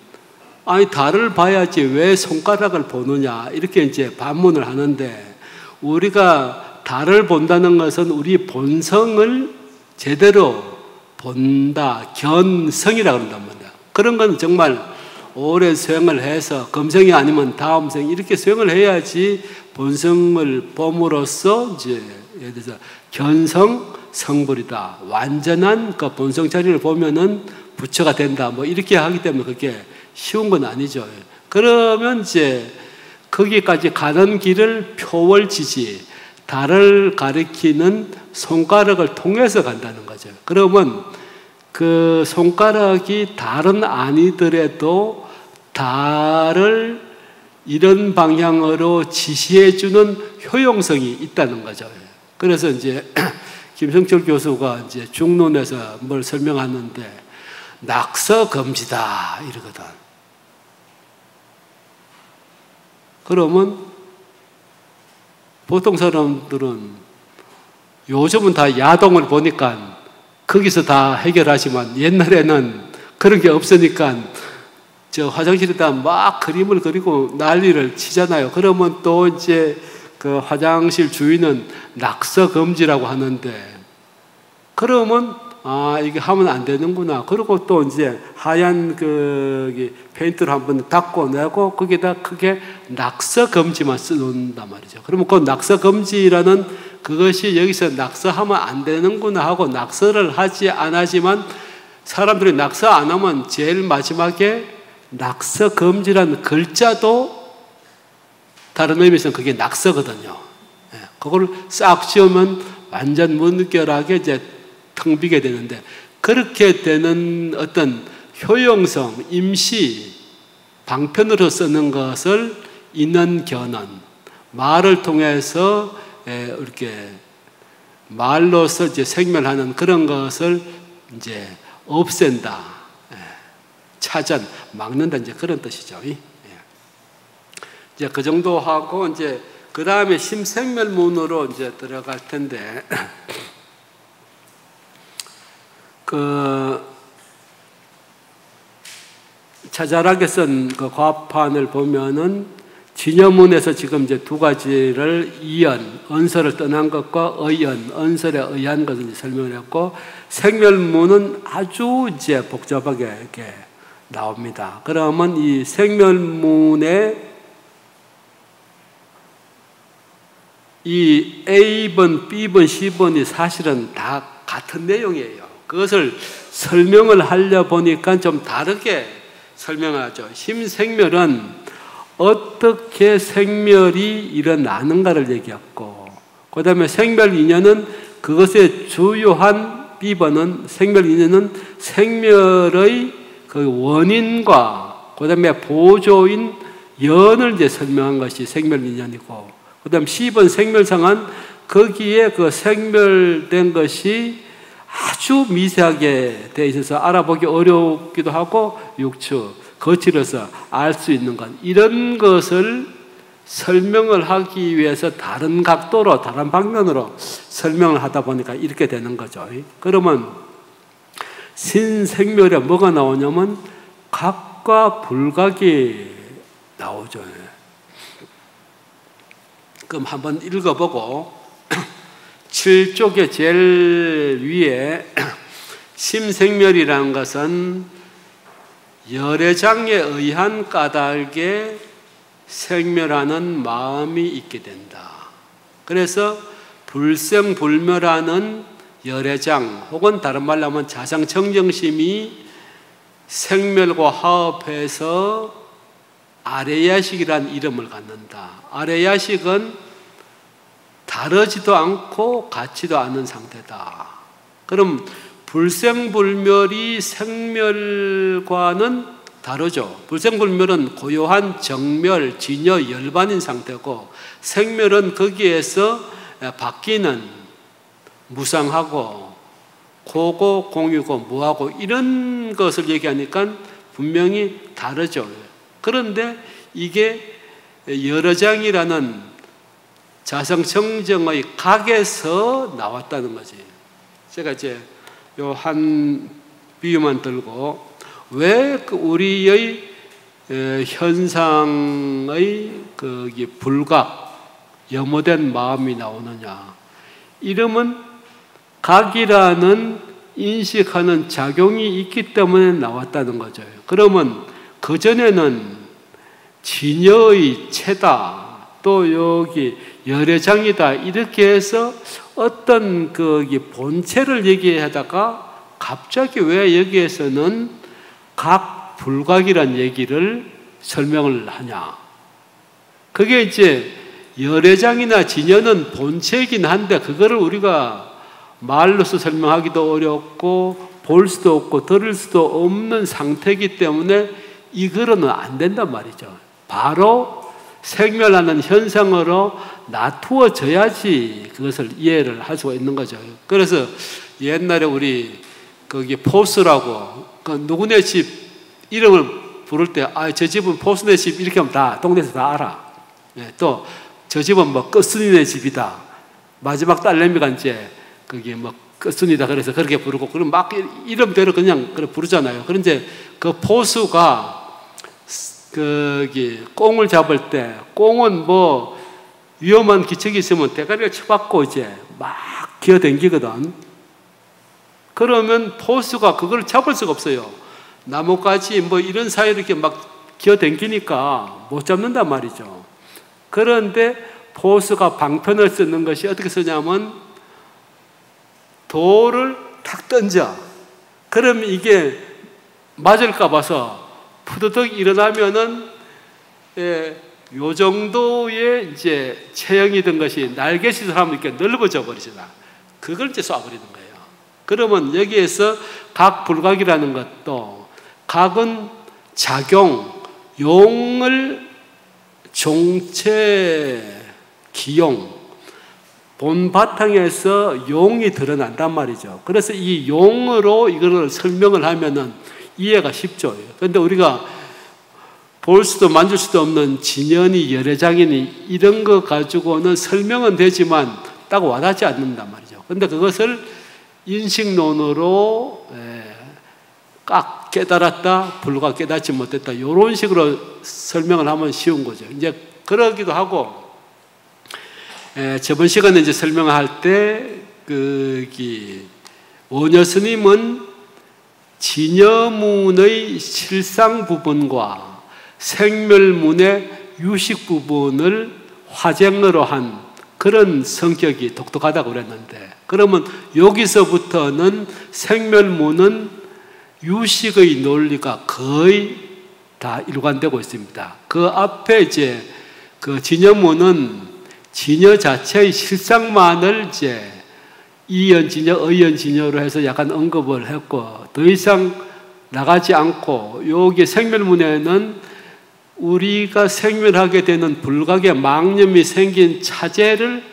아니 달을 봐야지 왜 손가락을 보느냐 이렇게 이제 반문을 하는데, 우리가 달을 본다는 것은 우리 본성을 제대로 본다, 견성이라고 한단 말이야. 그런 건 정말 오래 수행을 해서 금생이 아니면 다음 생 이렇게 수행을 해야지 본성을 봄으로써 이제 예를 들어서 견성 성불이다, 완전한 그 본성 자리를 보면은 부처가 된다, 뭐 이렇게 하기 때문에 그게 쉬운 건 아니죠. 그러면 이제 거기까지 가는 길을 표월지지, 달을 가리키는 손가락을 통해서 간다는 거죠. 그러면 그 손가락이 달은 아니더라도 달을 이런 방향으로 지시해주는 효용성이 있다는 거죠. 그래서 이제 김성철 교수가 이제 중론에서 뭘 설명하는데, 낙서금지다 이러거든. 그러면 보통 사람들은 요즘은 다 야동을 보니까 거기서 다 해결하지만 옛날에는 그런 게 없으니까 저 화장실에다 막 그림을 그리고 난리를 치잖아요. 그러면 또 이제 그 화장실 주인은 낙서 금지라고 하는데, 그러면 이게 하면 안 되는구나. 그리고 또 이제 하얀 그 페인트를 한번 닦고 내고 거기다 크게 낙서 금지만 써놓는단 말이죠. 그러면 그 낙서 금지라는 그것이 여기서 낙서하면 안 되는구나 하고 낙서를 하지 안 하지만, 사람들이 낙서 안 하면 제일 마지막에 낙서 금지라는 글자도 다른 의미에서는 그게 낙서거든요. 그걸 싹 지우면 완전 무결하게 이제 텅 비게 되는데, 그렇게 되는 어떤 효용성, 임시, 방편으로 쓰는 것을 인원 견언, 말을 통해서 이렇게 말로서 이제 생멸하는 그런 것을 이제 없앤다, 차전, 막는다, 이제 그런 뜻이죠. 이제 그 정도 하고 이제 그 다음에 심생멸문으로 이제 들어갈 텐데, 그 자잘하게 쓴 그 과판을 보면은 진여문에서 지금 이제 두 가지를 이연, 언설을 떠난 것과 의연, 언설에 의한 것을 이제 설명을 했고, 생멸문은 아주 이제 복잡하게 이렇게 나옵니다. 그러면 이 생멸문에 이 A번, B번, C번이 사실은 다 같은 내용이에요. 그것을 설명을 하려 보니까 좀 다르게 설명하죠. 심생멸은 어떻게 생멸이 일어나는가를 얘기했고, 그 다음에 생멸인연은 그것의 주요한, B번은 생멸인연은 생멸의 그 원인과 그 다음에 보조인 연을 이제 설명한 것이 생멸인연이고, 그 다음 C번 생멸상은 거기에 그 생멸된 것이 아주 미세하게 되어 있어서 알아보기 어렵기도 하고 육추, 거칠어서 알 수 있는 것, 이런 것을 설명을 하기 위해서 다른 각도로, 다른 방면으로 설명을 하다 보니까 이렇게 되는 거죠. 그러면 신생멸에 뭐가 나오냐면 각과 불각이 나오죠. 그럼 한번 읽어보고 7쪽의 제일 위에 심생멸이라는 것은 열애장에 의한 까닭에 생멸하는 마음이 있게 된다. 그래서 불생불멸하는 열애장, 혹은 다른 말로 하면 자상청정심이 생멸과 화합해서 아레야식이라는 이름을 갖는다. 아레야식은 다르지도 않고 같지도 않은 상태다. 그럼 불생불멸이 생멸과는 다르죠. 불생불멸은 고요한 정멸, 진여, 열반인 상태고, 생멸은 거기에서 바뀌는, 무상하고 고고 공유고 무하고 이런 것을 얘기하니까 분명히 다르죠. 그런데 이게 여러 장이라는 자성청정의 각에서 나왔다는 거지. 제가 이제 요 한 비유만 들고, 왜 우리의 현상의 그 불각, 염호된 마음이 나오느냐. 이름은 각이라는 인식하는 작용이 있기 때문에 나왔다는 거죠. 그러면 그전에는 진여의 체다, 또 여기 열애장이다, 이렇게 해서 어떤 그 본체를 얘기하다가 갑자기 왜 여기에서는 각 불각이란 얘기를 설명을 하냐. 그게 이제 열애장이나 진여는 본체이긴 한데 그거를 우리가 말로서 설명하기도 어렵고 볼 수도 없고 들을 수도 없는 상태이기 때문에 이거로는 안 된단 말이죠. 바로 생멸하는 현상으로 놔두어져야지 그것을 이해를 할 수가 있는 거죠. 그래서 옛날에 우리 거기 포수라고 그 누구네 집 이름을 부를 때 저 집은 포수네 집 이렇게 하면 다 동네에서 다 알아. 또 저 집은 뭐 끝순이네 집이다. 마지막 딸내미가 이제 거기 뭐 끝순이다 그래서 그렇게 부르고 그럼 막 이름대로 그냥 그렇게 부르잖아요. 그런데 그 포수가 꽁을 잡을 때 꽁은 뭐 위험한 기척이 있으면 대가리를 쳐박고 이제 막 기어댕기거든. 그러면 포수가 그걸 잡을 수가 없어요. 나뭇가지 뭐 이런 사이로 이렇게 막 기어댕기니까 못 잡는단 말이죠. 그런데 포수가 방편을 쓰는 것이 어떻게 쓰냐면 돌을 탁 던져. 그럼 이게 맞을까 봐서 푸드득 일어나면은 요 정도의 이제 체형이 든 것이 날개짓을 하면 이렇게 넓어져 버리잖아. 그걸 이제 쏴버리는 거예요. 그러면 여기에서 각불각이라는 것도 각은 작용, 용을 종체, 기용, 본 바탕에서 용이 드러난단 말이죠. 그래서 이 용으로 이걸 설명을 하면은 이해가 쉽죠. 그런데 우리가 볼 수도 만질 수도 없는 진연이, 열애장이니 이런 거 가지고는 설명은 되지만 딱 와닿지 않는단 말이죠. 그런데 그것을 인식론으로 깍 깨달았다, 불과 깨닫지 못했다 이런 식으로 설명을 하면 쉬운 거죠. 이제 그러기도 하고 저번 시간에 이제 설명할 때 원효 스님은 진여문의 실상 부분과 생멸문의 유식 부분을 화쟁으로 한 그런 성격이 독특하다고 그랬는데, 그러면 여기서부터는 생멸문은 유식의 논리가 거의 다 일관되고 있습니다. 그 앞에 이제 그 진여문은 진여 자체의 실상만을 이제 이연진여, 의연진여로 해서 약간 언급을 했고, 더 이상 나가지 않고, 여기 생멸문에는 우리가 생멸하게 되는 불각의 망념이 생긴 차제를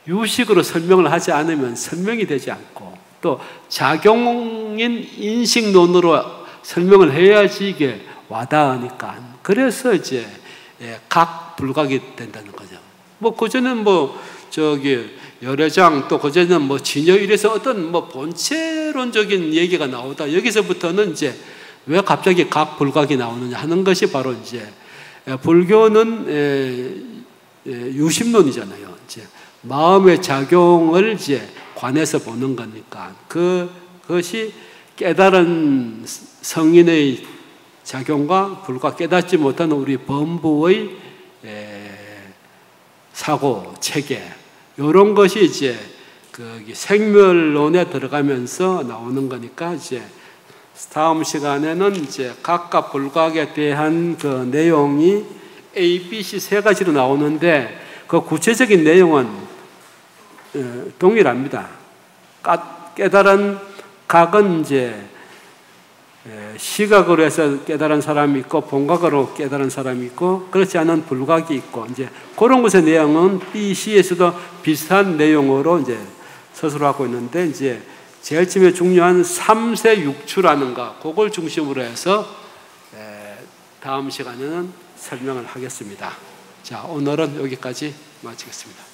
유식으로 설명을 하지 않으면 설명이 되지 않고, 또 작용인 인식론으로 설명을 해야지 이게 와닿으니까, 그래서 이제 각 불각이 된다는 거죠. 뭐 그전에는 열애장, 또 그전에는 뭐 진여 이래서 어떤 뭐 본체론적인 얘기가 나오다 여기서부터는 이제 왜 갑자기 각 불각이 나오느냐 하는 것이 바로 이제 불교는 유심론이잖아요. 이제 마음의 작용을 이제 관해서 보는 거니까 그것이 깨달은 성인의 작용과 불과 깨닫지 못하는 우리 범부의 사고, 체계 이런 것이 이제 생멸론에 들어가면서 나오는 거니까 이제 다음 시간에는 이제 각각 불각에 대한 그 내용이 A, B, C 세 가지로 나오는데 그 구체적인 내용은 동일합니다. 깨달은 각은 이제 시각으로 해서 깨달은 사람이 있고 본각으로 깨달은 사람이 있고 그렇지 않은 불각이 있고 이제 그런 것의 내용은 B, C에서도 비슷한 내용으로 이제 서술을 하고 있는데 이제 제일 처음에 중요한 3세 육추라는 거 그걸 중심으로 해서 다음 시간에는 설명을 하겠습니다. 자, 오늘은 여기까지 마치겠습니다.